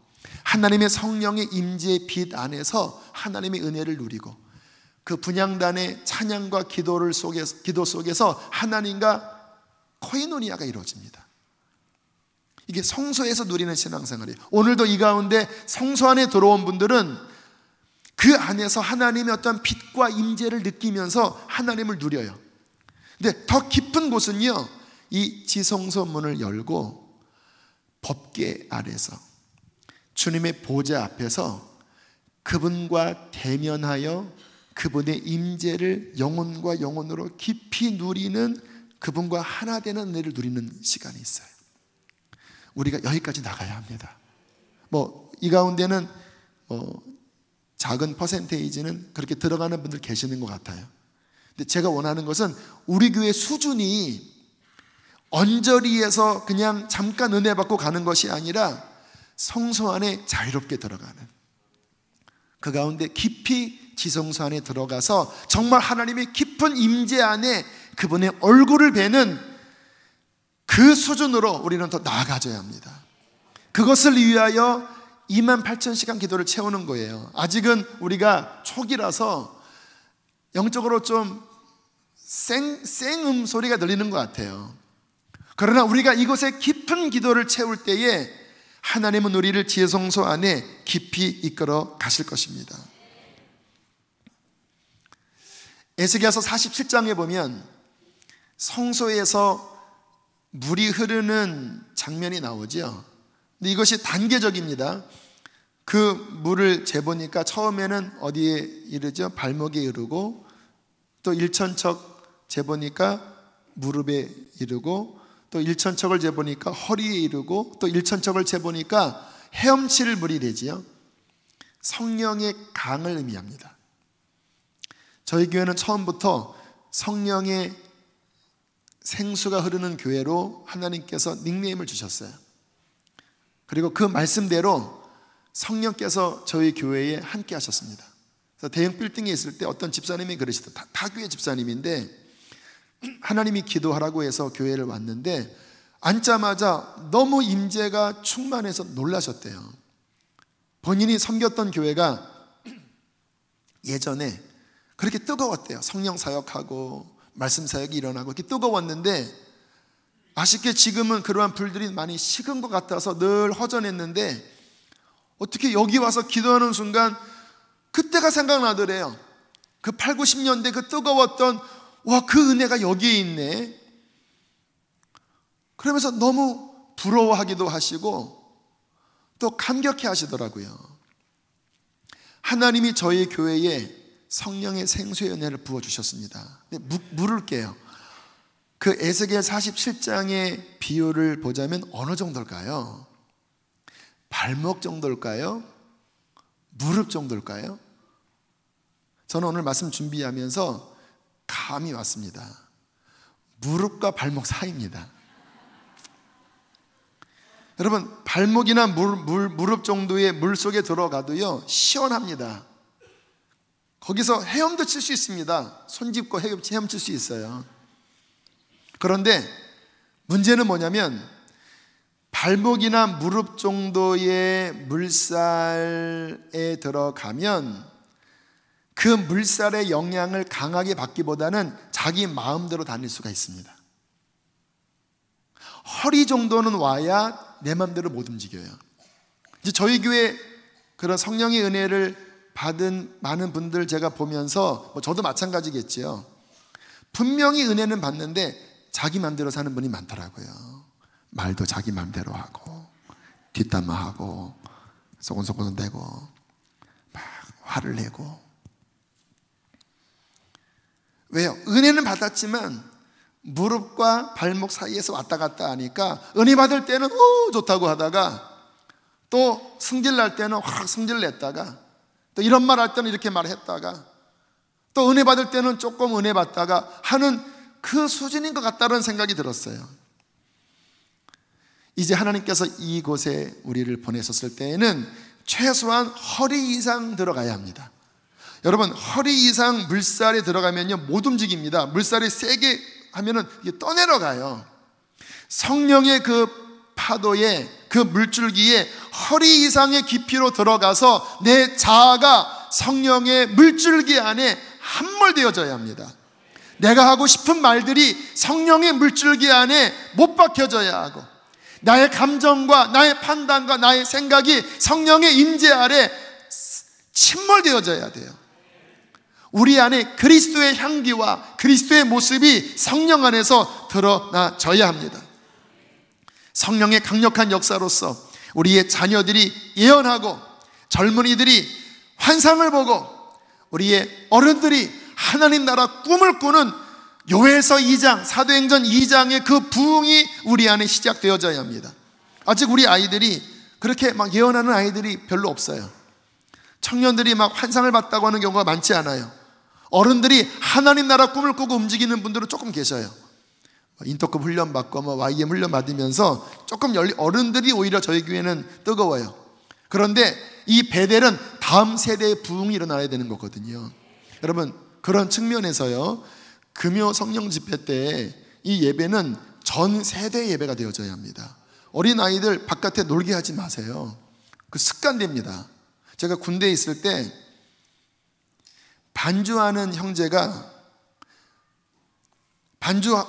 하나님의 성령의 임재의 빛 안에서 하나님의 은혜를 누리고, 그 분향단의 찬양과 기도 속에서 하나님과 코이노니아가 이루어집니다. 이게 성소에서 누리는 신앙생활이에요. 오늘도 이 가운데 성소 안에 들어온 분들은 그 안에서 하나님의 어떤 빛과 임재를 느끼면서 하나님을 누려요. 근데 더 깊은 곳은요, 이 지성소 문을 열고 법궤 아래서 주님의 보좌 앞에서 그분과 대면하여 그분의 임재를 영혼과 영혼으로 깊이 누리는, 그분과 하나 되는 은혜를 누리는 시간이 있어요. 우리가 여기까지 나가야 합니다. 이 가운데는 작은 퍼센테이지는 그렇게 들어가는 분들 계시는 것 같아요. 근데 제가 원하는 것은 우리 교회 수준이 언저리에서 그냥 잠깐 은혜 받고 가는 것이 아니라 성소 안에 자유롭게 들어가는, 그 가운데 깊이 지성소 안에 들어가서 정말 하나님의 깊은 임재 안에 그분의 얼굴을 뵈는 그 수준으로 우리는 더 나아가져야 합니다. 그것을 위하여 28,000시간 기도를 채우는 거예요. 아직은 우리가 초기라서 영적으로 좀 생음 소리가 들리는 것 같아요. 그러나 우리가 이곳에 깊은 기도를 채울 때에 하나님은 우리를 지성소 안에 깊이 이끌어 가실 것입니다. 에스겔서 47장에 보면 성소에서 물이 흐르는 장면이 나오죠. 근데 이것이 단계적입니다. 그 물을 재보니까 처음에는 어디에 이르죠? 발목에 이르고, 또 1,000척 재보니까 무릎에 이르고, 또 1,000척을 재보니까 허리에 이르고, 또 1,000척을 재보니까 헤엄칠 물이 되지요. 성령의 강을 의미합니다. 저희 교회는 처음부터 성령의 생수가 흐르는 교회로 하나님께서 닉네임을 주셨어요. 그리고 그 말씀대로 성령께서 저희 교회에 함께 하셨습니다. 그래서 대형 빌딩에 있을 때 어떤 집사님이 그러시다. 다 교회 집사님인데 하나님이 기도하라고 해서 교회를 왔는데 앉자마자 너무 임재가 충만해서 놀라셨대요. 본인이 섬겼던 교회가 예전에 그렇게 뜨거웠대요. 성령 사역하고 말씀 사역이 일어나고 이렇게 뜨거웠는데 아쉽게 지금은 그러한 불들이 많이 식은 것 같아서 늘 허전했는데 어떻게 여기 와서 기도하는 순간 그때가 생각나더래요. 그 8, 90년대 그 뜨거웠던 그 은혜가 여기에 있네. 그러면서 너무 부러워하기도 하시고 또 감격해 하시더라고요. 하나님이 저희 교회에 성령의 생수의 은혜를 부어주셨습니다. 물을게요. 그 에스겔 47장의 비유를 보자면 어느 정도일까요? 발목 정도일까요? 무릎 정도일까요? 저는 오늘 말씀 준비하면서 감이 왔습니다. 무릎과 발목 사이입니다. 여러분, 발목이나 무릎 정도의 물 속에 들어가도요 시원합니다. 거기서 헤엄도 칠 수 있습니다. 손 짚고 헤엄칠 수 있어요. 그런데 문제는 뭐냐면 발목이나 무릎 정도의 물살에 들어가면 그 물살의 영향을 강하게 받기보다는 자기 마음대로 다닐 수가 있습니다. 허리 정도는 와야 내 마음대로 못 움직여요. 이제 저희 교회 그런 성령의 은혜를 받은 많은 분들 제가 보면서 저도 마찬가지겠지요. 분명히 은혜는 받는데 자기 마음대로 사는 분이 많더라고요. 말도 자기 마음대로 하고 뒷담화하고 소곤소곤대고 막 화를 내고. 왜요? 은혜는 받았지만 무릎과 발목 사이에서 왔다 갔다 하니까 은혜 받을 때는 좋다고 하다가 또 승질 날 때는 확 승질 냈다가 또 이런 말 할 때는 이렇게 말했다가 또 은혜 받을 때는 조금 은혜 받다가 하는 그 수준인 것 같다는 생각이 들었어요. 이제 하나님께서 이곳에 우리를 보내셨을 때에는 최소한 허리 이상 들어가야 합니다. 여러분, 허리 이상 물살에 들어가면요 못 움직입니다. 물살이 세게 하면은 이게 떠내려가요. 성령의 그 파도에 그 물줄기에 허리 이상의 깊이로 들어가서 내 자아가 성령의 물줄기 안에 함몰되어져야 합니다. 내가 하고 싶은 말들이 성령의 물줄기 안에 못 박혀져야 하고 나의 감정과 나의 판단과 나의 생각이 성령의 임재 아래 침몰되어져야 돼요. 우리 안에 그리스도의 향기와 그리스도의 모습이 성령 안에서 드러나져야 합니다. 성령의 강력한 역사로서 우리의 자녀들이 예언하고 젊은이들이 환상을 보고 우리의 어른들이 하나님 나라 꿈을 꾸는 요엘서 2장, 사도행전 2장의 그 부흥이 우리 안에 시작되어져야 합니다. 아직 우리 아이들이 그렇게 막 예언하는 아이들이 별로 없어요. 청년들이 막 환상을 봤다고 하는 경우가 많지 않아요. 어른들이 하나님 나라 꿈을 꾸고 움직이는 분들은 조금 계셔요. 인터급 훈련 받고 YM 훈련 받으면서 조금 어른들이 오히려 저희 교회는 뜨거워요. 그런데 이 베델은 다음 세대의 부흥이 일어나야 되는 거거든요. 여러분, 그런 측면에서요 금요 성령 집회 때 이 예배는 전 세대 예배가 되어져야 합니다. 어린아이들 바깥에 놀게 하지 마세요. 그 습관됩니다. 제가 군대에 있을 때 반주하는 형제가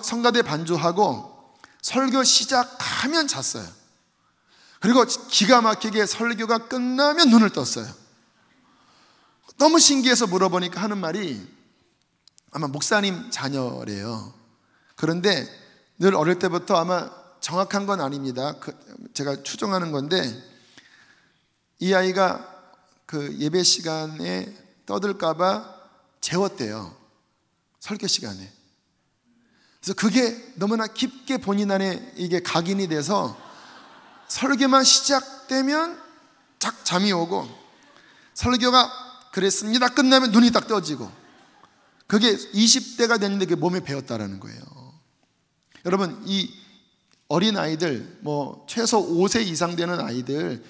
성가대 반주하고 설교 시작하면 잤어요. 그리고 기가 막히게 설교가 끝나면 눈을 떴어요. 너무 신기해서 물어보니까 하는 말이 아마 목사님 자녀래요. 그런데 늘 어릴 때부터 아마 정확한 건 아닙니다. 제가 추정하는 건데 이 아이가 그 예배 시간에 떠들까봐 재웠대요. 설교 시간에. 그래서 그게 너무나 깊게 본인 안에 이게 각인이 돼서 설교만 시작되면 잠이 오고 설교가 그랬습니다 끝나면 눈이 딱 떠지고 그게 20대가 됐는데 그게 몸에 배었다라는 거예요. 여러분, 이 어린아이들 최소 5세 이상 되는 아이들,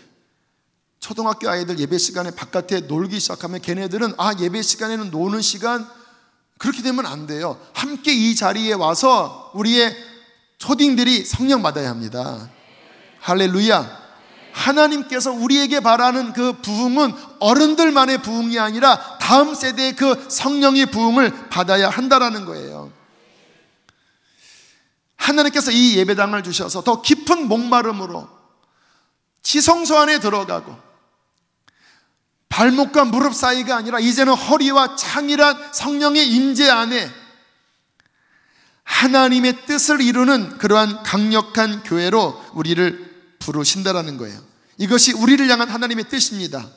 초등학교 아이들 예배 시간에 바깥에 놀기 시작하면 걔네들은 예배 시간에는 노는 시간 그렇게 되면 안 돼요. 함께 이 자리에 와서 우리의 초딩들이 성령 받아야 합니다. 할렐루야. 하나님께서 우리에게 바라는 그 부흥은 어른들만의 부흥이 아니라 다음 세대의 그 성령의 부흥을 받아야 한다라는 거예요. 하나님께서 이 예배당을 주셔서 더 깊은 목마름으로 지성소 안에 들어가고 발목과 무릎 사이가 아니라 이제는 허리와 창이란 성령의 임재 안에 하나님의 뜻을 이루는 그러한 강력한 교회로 우리를 부르신다라는 거예요. 이것이 우리를 향한 하나님의 뜻입니다.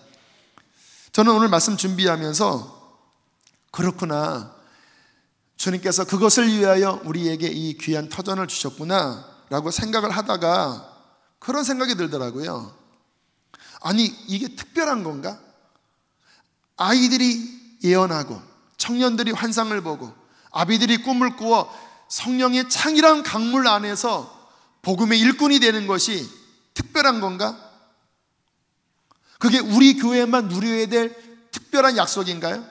저는 오늘 말씀 준비하면서 그렇구나, 주님께서 그것을 위하여 우리에게 이 귀한 터전을 주셨구나 라고 생각을 하다가 그런 생각이 들더라고요. 아니, 이게 특별한 건가? 아이들이 예언하고 청년들이 환상을 보고 아비들이 꿈을 꾸어 성령의 창이란 강물 안에서 복음의 일꾼이 되는 것이 특별한 건가? 그게 우리 교회만 누려야 될 특별한 약속인가요?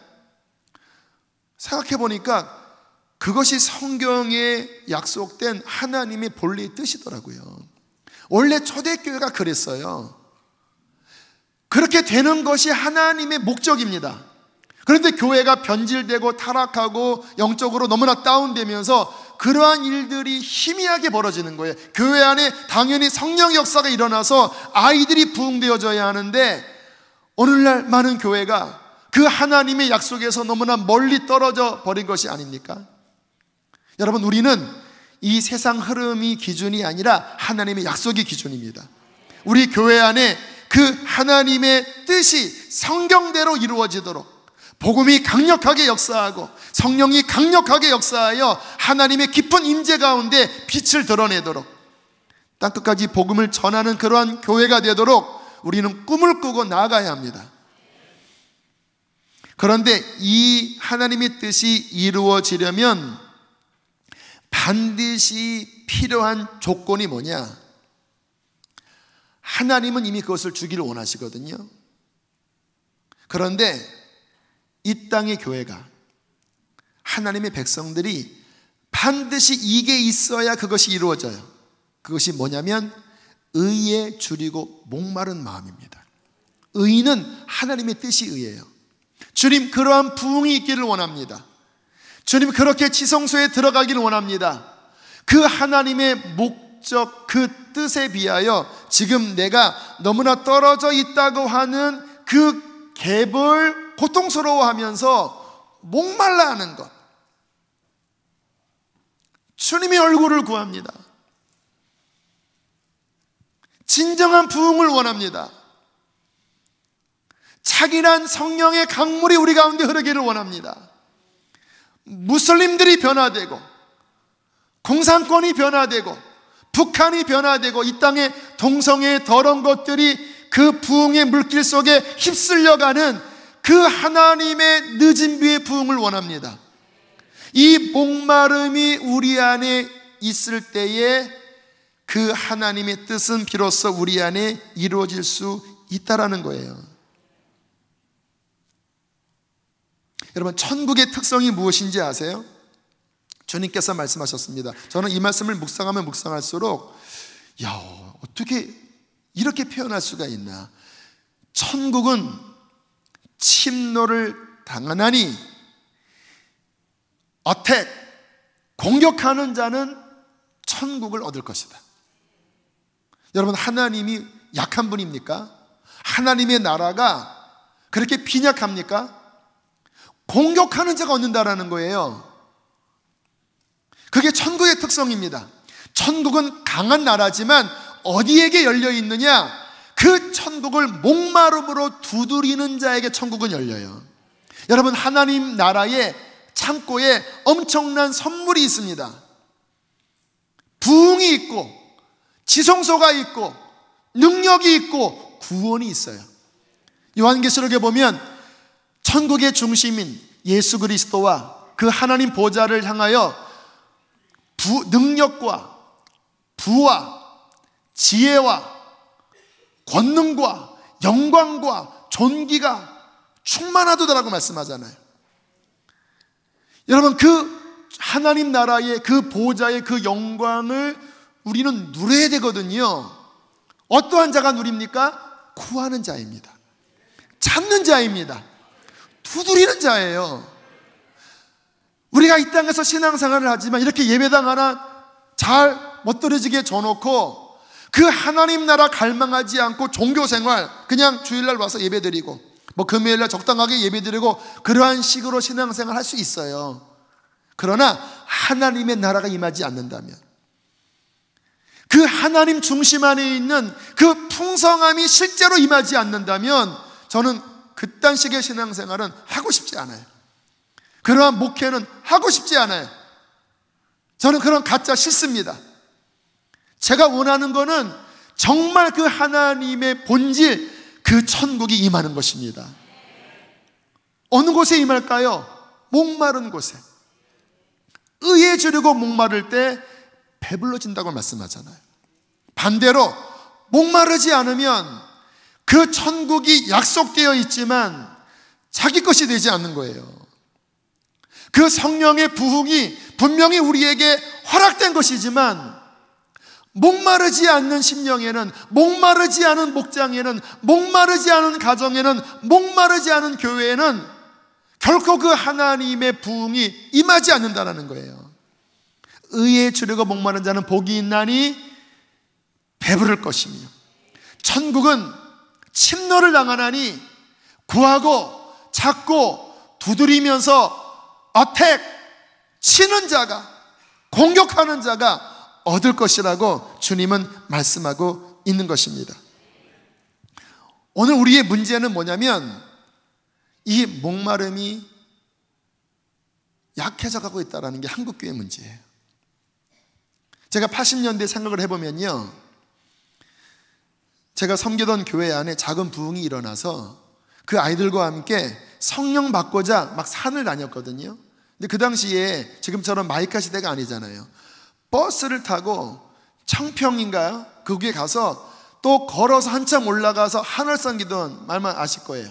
생각해 보니까 그것이 성경에 약속된 하나님의 본래의 뜻이더라고요. 원래 초대교회가 그랬어요. 그렇게 되는 것이 하나님의 목적입니다. 그런데 교회가 변질되고 타락하고 영적으로 너무나 다운되면서 그러한 일들이 희미하게 벌어지는 거예요. 교회 안에 당연히 성령 역사가 일어나서 아이들이 부흥되어져야 하는데 오늘날 많은 교회가 그 하나님의 약속에서 너무나 멀리 떨어져 버린 것이 아닙니까? 여러분, 우리는 이 세상 흐름이 기준이 아니라 하나님의 약속이 기준입니다. 우리 교회 안에 그 하나님의 뜻이 성경대로 이루어지도록 복음이 강력하게 역사하고 성령이 강력하게 역사하여 하나님의 깊은 임재 가운데 빛을 드러내도록 땅끝까지 복음을 전하는 그러한 교회가 되도록 우리는 꿈을 꾸고 나아가야 합니다. 그런데 이 하나님의 뜻이 이루어지려면 반드시 필요한 조건이 뭐냐? 하나님은 이미 그것을 주기를 원하시거든요. 그런데 이 땅의 교회가, 하나님의 백성들이 반드시 이게 있어야 그것이 이루어져요. 그것이 뭐냐면 의에 줄이고 목마른 마음입니다. 의는 하나님의 뜻이 의예요. 주님, 그러한 부흥이 있기를 원합니다. 주님, 그렇게 지성소에 들어가기를 원합니다. 그 하나님의 목적, 그 뜻에 비하여 지금 내가 너무나 떨어져 있다고 하는 그 갭을 고통스러워하면서 목말라 하는 것, 주님의 얼굴을 구합니다. 진정한 부흥을 원합니다. 차기란 성령의 강물이 우리 가운데 흐르기를 원합니다. 무슬림들이 변화되고 공산권이 변화되고 북한이 변화되고 이 땅의 동성애의 더러운 것들이 그 부흥의 물길 속에 휩쓸려가는 그 하나님의 늦은 비의 부흥을 원합니다. 이 목마름이 우리 안에 있을 때에 그 하나님의 뜻은 비로소 우리 안에 이루어질 수 있다라는 거예요. 여러분, 천국의 특성이 무엇인지 아세요? 주님께서 말씀하셨습니다. 저는 이 말씀을 묵상하면 묵상할수록 어떻게 이렇게 표현할 수가 있나? 천국은 침노를 당하나니 공격하는 자는 천국을 얻을 것이다. 여러분, 하나님이 약한 분입니까? 하나님의 나라가 그렇게 빈약합니까? 공격하는 자가 얻는다라는 거예요. 그게 천국의 특성입니다. 천국은 강한 나라지만 어디에게 열려 있느냐? 그 천국을 목마름으로 두드리는 자에게 천국은 열려요. 여러분, 하나님 나라의 창고에 엄청난 선물이 있습니다. 부흥이 있고 지성소가 있고 능력이 있고 구원이 있어요. 요한계시록에 보면 천국의 중심인 예수 그리스도와 그 하나님 보좌를 향하여 능력과 부와 지혜와 권능과 영광과 존귀가 충만하도다라고 말씀하잖아요. 여러분, 그 하나님 나라의 그 보좌의 그 영광을 우리는 누려야 되거든요. 어떠한 자가 누립니까? 구하는 자입니다. 찾는 자입니다. 두드리는 자예요. 우리가 이 땅에서 신앙생활을 하지만 이렇게 예배당 하나 잘 멋들어지게 져놓고 그 하나님 나라 갈망하지 않고 종교생활, 그냥 주일날 와서 예배드리고 뭐 금요일날 적당하게 예배드리고 그러한 식으로 신앙생활 할 수 있어요. 그러나 하나님의 나라가 임하지 않는다면, 그 하나님 중심 안에 있는 그 풍성함이 실제로 임하지 않는다면 저는 그딴 식의 신앙생활은 하고 싶지 않아요. 그러한 목회는 하고 싶지 않아요. 저는 그런 가짜 싫습니다. 제가 원하는 거는 정말 그 하나님의 본질, 그 천국이 임하는 것입니다. 어느 곳에 임할까요? 목마른 곳에. 의에 주려고 목마를 때 배불러진다고 말씀하잖아요. 반대로 목마르지 않으면 그 천국이 약속되어 있지만 자기 것이 되지 않는 거예요. 그 성령의 부흥이 분명히 우리에게 허락된 것이지만 목마르지 않는 심령에는, 목마르지 않은 목장에는, 목마르지 않은 가정에는, 목마르지 않은 교회에는 결코 그 하나님의 부흥이 임하지 않는다는 거예요. 의에 주려고 목마른 자는 복이 있나니 배부를 것이며, 천국은 침노를 당하나니 구하고 찾고 두드리면서 어택 치는 자가, 공격하는 자가 얻을 것이라고 주님은 말씀하고 있는 것입니다. 오늘 우리의 문제는 뭐냐면 이 목마름이 약해져 가고 있다는 게 한국교회 문제예요. 제가 80년대 생각을 해보면요, 제가 섬기던 교회 안에 작은 부흥이 일어나서 그 아이들과 함께 성령 받고자 막 산을 다녔거든요. 근데 그 당시에 지금처럼 마이카 시대가 아니잖아요. 버스를 타고 청평인가요? 거기에 가서 또 걸어서 한참 올라가서 하늘산 기도원, 말만 아실 거예요.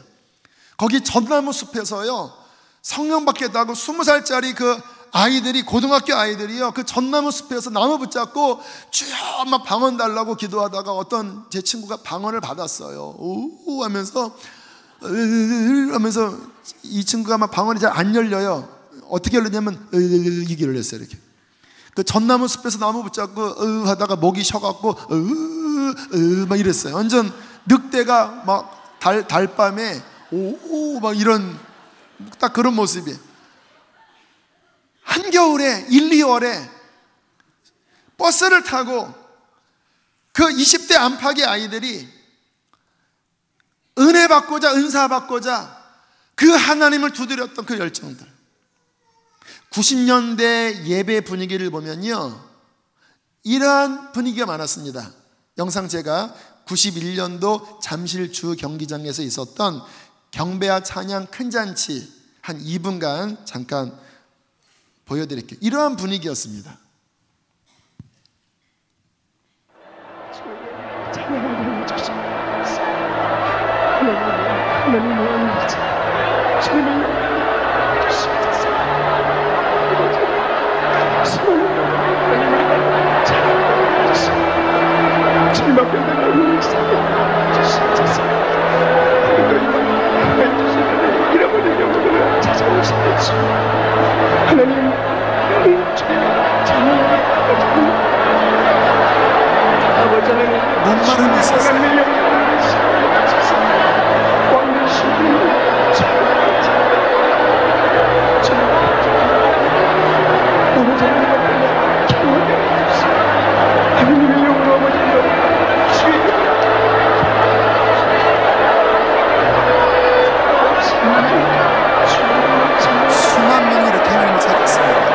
거기 전나무 숲에서요, 성령 받겠다고 20살짜리 그 아이들이, 고등학교 아이들이요, 그 전나무 숲에서 나무 붙잡고 쭉 막 방언 달라고 기도하다가 어떤 제 친구가 방언을 받았어요. 오 하면서 이 친구가 막 방언이 잘 안 열려요. 어떻게 열리냐면 이게 열렸어요. 이렇게 그 전나무 숲에서 나무 붙잡고 하다가 목이 쉬어갖고 막 이랬어요. 완전 늑대가 막 달밤에 오 막 이런 딱 그런 모습이에요. 한겨울에 1, 2월에 버스를 타고 그 20대 안팎의 아이들이 은혜 받고자, 은사 받고자 그 하나님을 두드렸던 그 열정들. 90년대 예배 분위기를 보면요, 이러한 분위기가 많았습니다. 영상 제가 91년도 잠실 주 경기장에서 있었던 경배와 찬양 큰 잔치 한 2분간 잠깐 보여드릴게요. 이러한 분위기였습니다. 찬양을 주시옵소서. 하나님의 은혜를 주님 주시옵소서. 하나님을 찬양을 주시옵소서. 주님 앞에 나를 주시옵소서. 하나님 잃어버린 영혼을 찾아오시옵소서. 하나님 주님 찬양을 목마름이 있었어요. 수만 명이 이렇게 하나님을 찾았습니다.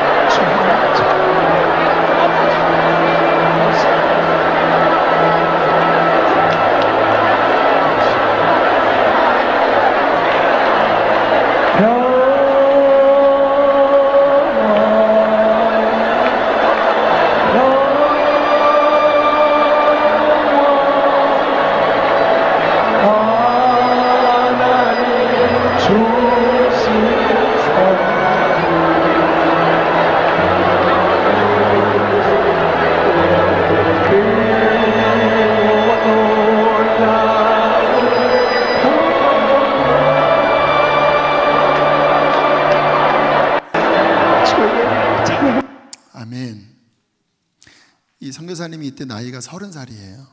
그때 나이가 30살이에요.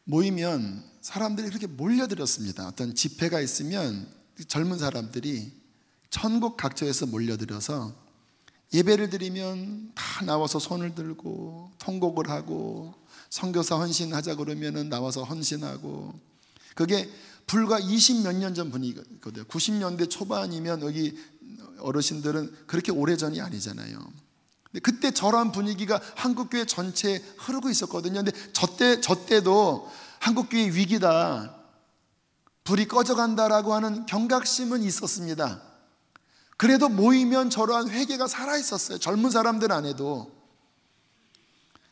모이면 사람들이 그렇게 몰려들었습니다. 어떤 집회가 있으면 젊은 사람들이 전국 각처에서 몰려들어서 예배를 드리면 다 나와서 손을 들고 통곡을 하고, 선교사 헌신하자 그러면은 나와서 헌신하고. 그게 불과 20몇 년 전 분위기거든요. 90년대 초반이면 여기 어르신들은 그렇게 오래전이 아니잖아요. 근데 그때 저런 분위기가 한국교회 전체에 흐르고 있었거든요. 근데 저 때도 한국교회 위기다, 불이 꺼져간다라고 하는 경각심은 있었습니다. 그래도 모이면 저러한 회개가 살아있었어요. 젊은 사람들 안에도.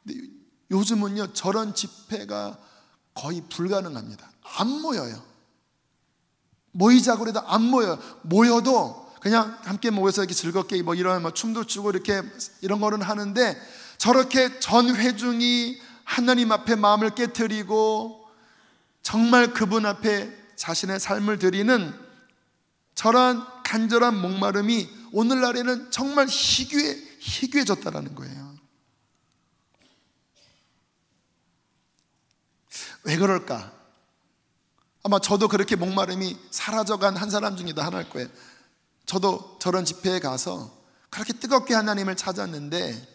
근데 요즘은요, 저런 집회가 거의 불가능합니다. 안 모여요. 모이자고 해도 안 모여요. 모여도 그냥 함께 모여서 이렇게 즐겁게 뭐 이런 뭐 춤도 추고 이렇게 이런 거는 하는데, 저렇게 전 회중이 하나님 앞에 마음을 깨트리고 정말 그분 앞에 자신의 삶을 드리는 저런 간절한 목마름이 오늘날에는 정말 희귀해졌다라는 거예요. 왜 그럴까? 아마 저도 그렇게 목마름이 사라져간 한 사람 중에 하나일 거예요. 저도 저런 집회에 가서 그렇게 뜨겁게 하나님을 찾았는데,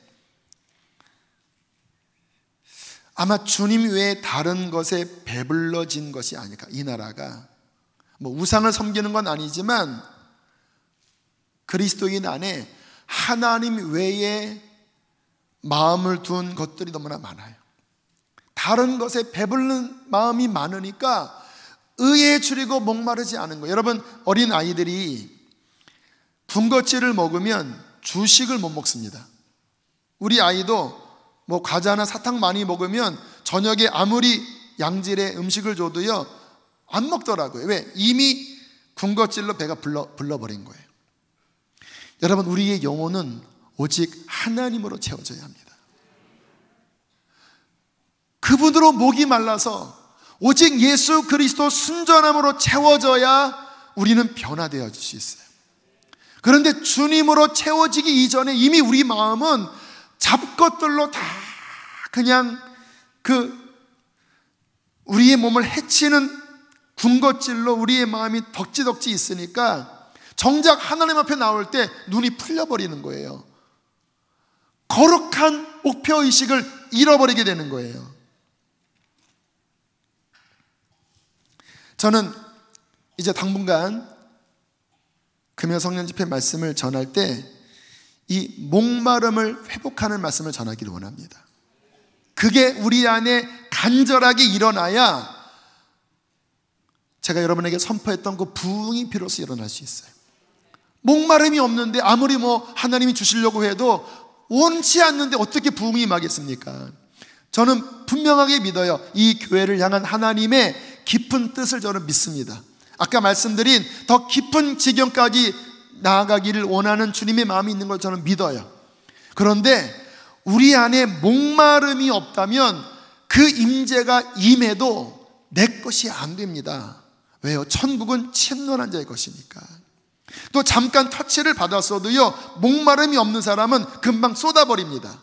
아마 주님 외에 다른 것에 배불러진 것이 아닐까. 이 나라가 뭐 우상을 섬기는 건 아니지만 그리스도인 안에 하나님 외에 마음을 둔 것들이 너무나 많아요. 다른 것에 배부른 마음이 많으니까 의에 줄이고 목마르지 않은 거예요. 여러분, 어린 아이들이 군것질을 먹으면 주식을 못 먹습니다. 우리 아이도 뭐 과자나 사탕 많이 먹으면 저녁에 아무리 양질의 음식을 줘도요 안 먹더라고요. 왜? 이미 군것질로 배가 불러버린 거예요. 여러분, 우리의 영혼은 오직 하나님으로 채워져야 합니다. 그분으로 목이 말라서 오직 예수 그리스도 순전함으로 채워져야 우리는 변화되어질 수 있어요. 그런데 주님으로 채워지기 이전에 이미 우리 마음은 잡것들로 다 그냥 우리의 몸을 해치는 군것질로 우리의 마음이 덕지덕지 있으니까 정작 하나님 앞에 나올 때 눈이 풀려버리는 거예요. 거룩한 목표의식을 잃어버리게 되는 거예요. 저는 이제 당분간 금요 성령 집회 말씀을 전할 때 이 목마름을 회복하는 말씀을 전하기를 원합니다. 그게 우리 안에 간절하게 일어나야 제가 여러분에게 선포했던 그 부흥이 비로소 일어날 수 있어요. 목마름이 없는데 아무리 뭐 하나님이 주시려고 해도 원치 않는데 어떻게 부흥이 임하겠습니까? 저는 분명하게 믿어요. 이 교회를 향한 하나님의 깊은 뜻을 저는 믿습니다. 아까 말씀드린 더 깊은 지경까지 나아가기를 원하는 주님의 마음이 있는 걸 저는 믿어요. 그런데 우리 안에 목마름이 없다면 그 임재가 임해도 내 것이 안 됩니다. 왜요? 천국은 침노한 자의 것이니까. 또 잠깐 터치를 받았어도요 목마름이 없는 사람은 금방 쏟아버립니다.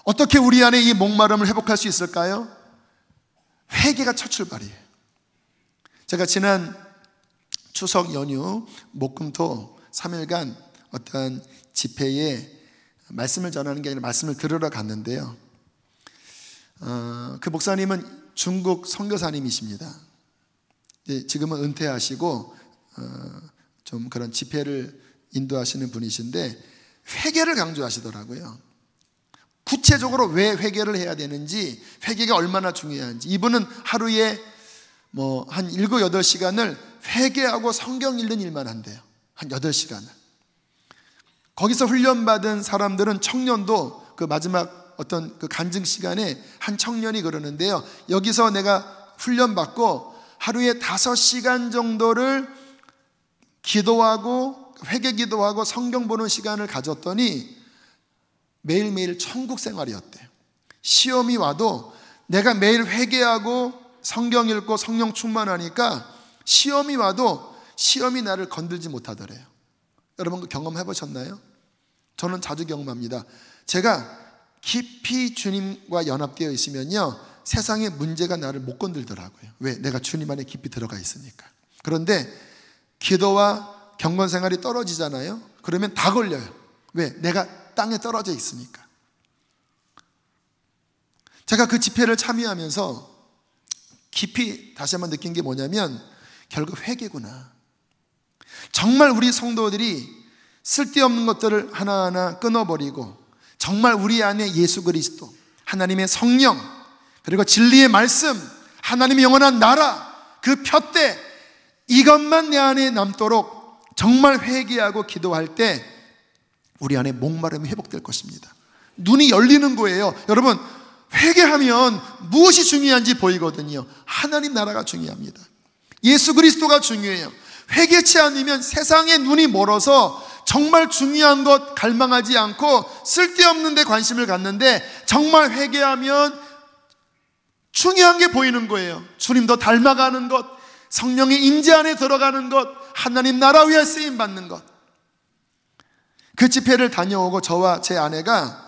어떻게 우리 안에 이 목마름을 회복할 수 있을까요? 회개가 첫 출발이에요. 제가 지난 추석 연휴 목금토 3일간 어떤 집회에 말씀을 전하는 게 아니라 말씀을 들으러 갔는데요, 그 목사님은 중국 선교사님이십니다. 지금은 은퇴하시고 좀 그런 집회를 인도하시는 분이신데 회개를 강조하시더라고요. 구체적으로 왜 회개를 해야 되는지, 회개가 얼마나 중요한지. 이분은 하루에 뭐 한 7, 8시간을 회개하고 성경 읽는 일만 한대요. 한 8시간을. 거기서 훈련받은 사람들은, 청년도 그 마지막 어떤 그 간증 시간에 한 청년이 그러는데요, 여기서 내가 훈련받고 하루에 5시간 정도를 기도하고 회개 기도하고 성경 보는 시간을 가졌더니 매일매일 천국 생활이었대요. 시험이 와도 내가 매일 회개하고 성경 읽고 성령 충만하니까 시험이 와도 시험이 나를 건들지 못하더래요. 여러분 그 경험해 보셨나요? 저는 자주 경험합니다. 제가 깊이 주님과 연합되어 있으면요, 세상의 문제가 나를 못 건들더라고요. 왜? 내가 주님 안에 깊이 들어가 있으니까. 그런데 기도와 경건 생활이 떨어지잖아요. 그러면 다 걸려요. 왜? 내가 땅에 떨어져 있으니까. 제가 그 집회를 참여하면서 깊이 다시 한번 느낀 게 뭐냐면 결국 회개구나. 정말 우리 성도들이 쓸데없는 것들을 하나하나 끊어버리고 정말 우리 안에 예수 그리스도, 하나님의 성령, 그리고 진리의 말씀, 하나님의 영원한 나라, 그 푯대, 이것만 내 안에 남도록 정말 회개하고 기도할 때 우리 안에 목마름이 회복될 것입니다. 눈이 열리는 거예요. 여러분, 회개하면 무엇이 중요한지 보이거든요. 하나님 나라가 중요합니다. 예수 그리스도가 중요해요. 회개치 않으면 세상의 눈이 멀어서 정말 중요한 것 갈망하지 않고 쓸데없는 데 관심을 갖는데, 정말 회개하면 중요한 게 보이는 거예요. 주님도 닮아가는 것, 성령의 임재 안에 들어가는 것, 하나님 나라 위에 쓰임 받는 것. 그 집회를 다녀오고 저와 제 아내가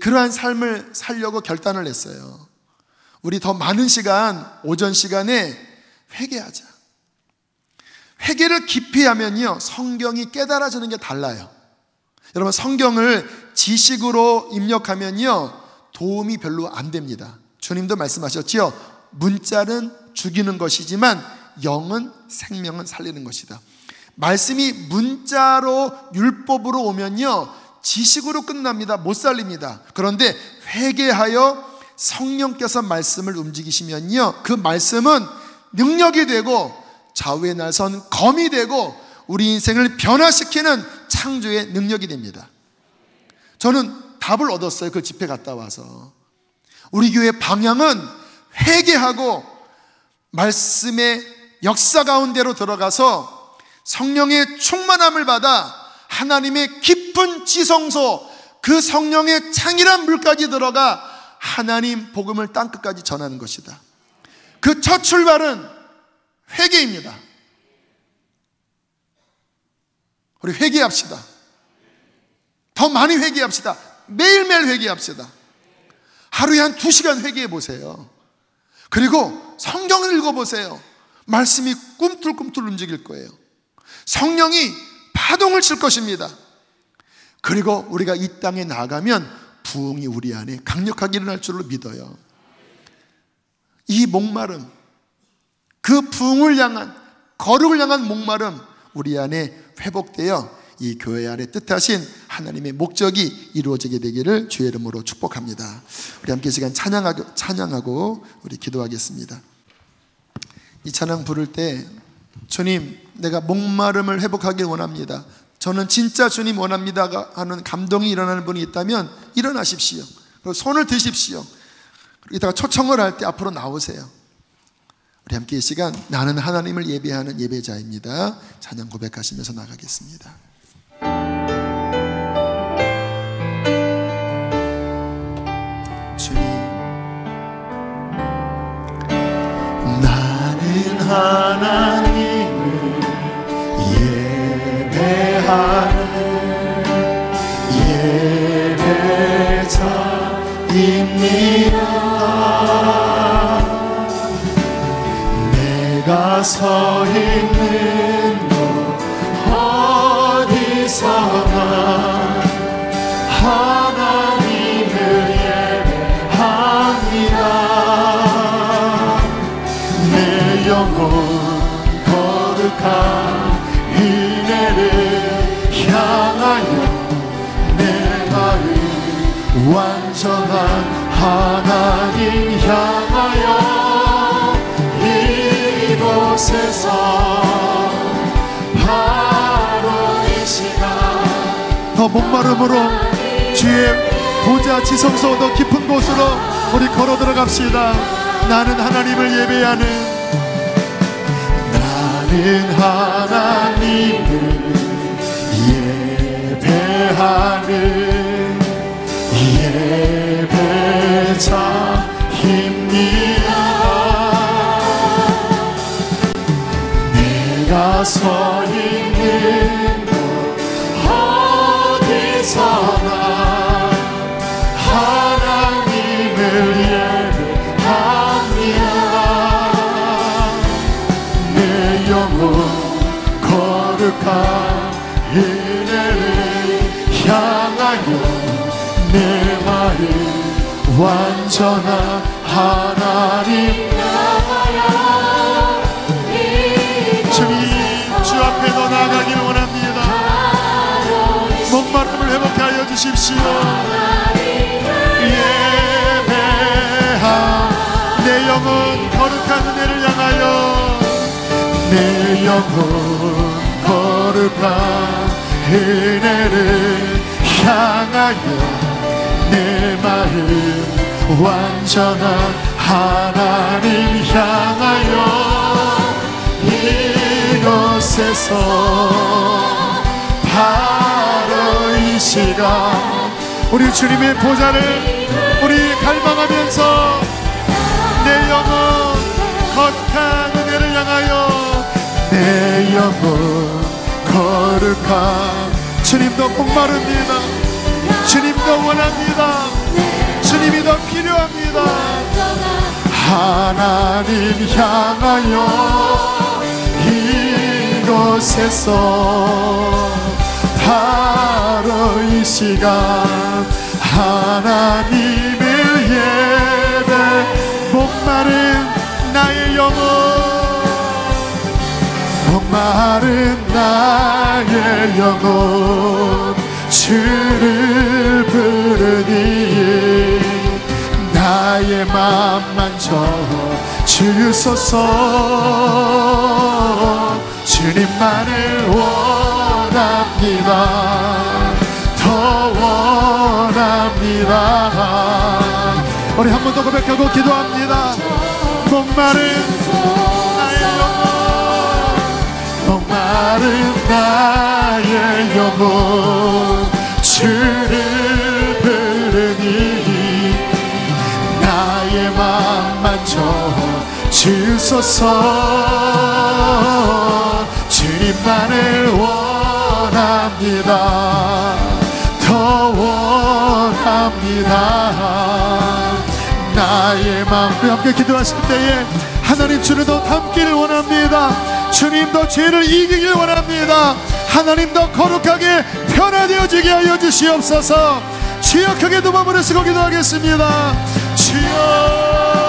그러한 삶을 살려고 결단을 했어요. 우리 더 많은 시간, 오전 시간에 회개하자. 회개를 깊이 하면요, 성경이 깨달아지는 게 달라요. 여러분, 성경을 지식으로 입력하면요 도움이 별로 안 됩니다. 주님도 말씀하셨죠. 문자는 죽이는 것이지만 영은 생명은 살리는 것이다. 말씀이 문자로 율법으로 오면요 지식으로 끝납니다. 못 살립니다. 그런데 회개하여 성령께서 말씀을 움직이시면요, 그 말씀은 능력이 되고 좌우에 나선 검이 되고 우리 인생을 변화시키는 창조의 능력이 됩니다. 저는 답을 얻었어요. 그 집회 갔다 와서. 우리 교회 방향은 회개하고 말씀의 역사 가운데로 들어가서 성령의 충만함을 받아 하나님의 깊은 지성소, 그 성령의 창이란 물까지 들어가 하나님 복음을 땅끝까지 전하는 것이다. 그 첫 출발은 회개입니다. 우리 회개합시다. 더 많이 회개합시다. 매일매일 회개합시다. 하루에 한 2시간 회개해 보세요. 그리고 성경을 읽어보세요. 말씀이 꿈틀꿈틀 움직일 거예요. 성령이 파동을 칠 것입니다. 그리고 우리가 이 땅에 나가면 부흥이 우리 안에 강력하게 일어날 줄로 믿어요. 이 목마름, 그 부흥을 향한, 거룩을 향한 목마름 우리 안에 회복되어 이 교회 안에 뜻하신 하나님의 목적이 이루어지게 되기를 주의 이름으로 축복합니다. 우리 함께 시간 찬양하고 우리 기도하겠습니다. 이 찬양 부를 때 주님, 내가 목마름을 회복하길 원합니다, 저는 진짜 주님 원합니다 하는 감동이 일어나는 분이 있다면 일어나십시오. 그리고 손을 드십시오. 이따가 초청을 할 때 앞으로 나오세요. 우리 함께 이 시간 나는 하나님을 예배하는 예배자입니다. 찬양 고백하시면서 나가겠습니다. 주님, 나는 하나님을 예배하는 예배자입니다. 내가 서 있는 곳 어디서나 하나님을 예배합니다. 내 영혼 거룩한 은혜를 향하여 내 마음 완전한 하나님 향하여 이곳에서 바로 이 시간 더 목마름으로 주의 보좌 지성소 더 깊은 곳으로 우리 걸어 들어갑시다. 나는 하나님을 예배하는, 나는 하나님을 예배하는 예배자입니다. 내가 서 서 있는 곳 어디서나 하나님을 예배합니다. 내 영혼 거룩한 은혜를 향하여 내 마음 완전한 하나님 향하여 주님 주 앞에 더 나아가기를 원합니다. 목마름을 회복케 하여 주십시오. 예배하 내 영혼 거룩한 은혜를 향하여 내 영혼 거룩한 은혜를 향하여 내 마음 완전한 하나님 향하여 이곳에서 바로 이 시간 우리 주님의 보좌를 우리 갈망하면서 내 영혼 거룩한 은혜를 향하여 내 영혼 거룩한 주님도 목마릅니다. 주님도 원합니다. 주님이 더 필요합니다. 하나님 향하여 이곳에서 바로 이 시간 하나님을 예배 목마른 나의 영혼 목마른 나의 영혼 주를 부르니 나의 맘 만져 주소서 주님만을 원합니다. 더 원합니다. 우리 한 번 더 고백하고 기도합니다. 목마른 나의 영혼 목마른 나의 영혼 주를 부르니 나의 맘 만져 주소서 주님만을 원합니다. 더 원합니다. 나의 마음 우리 함께 기도하실 때에 하나님 주를 더 닮기를 원합니다. 주님도 죄를 이기길 원합니다. 하나님도 거룩하게 변화되어지게 하여 주시옵소서. 주여 크게 두 번 부르시고 기도하겠습니다. 주여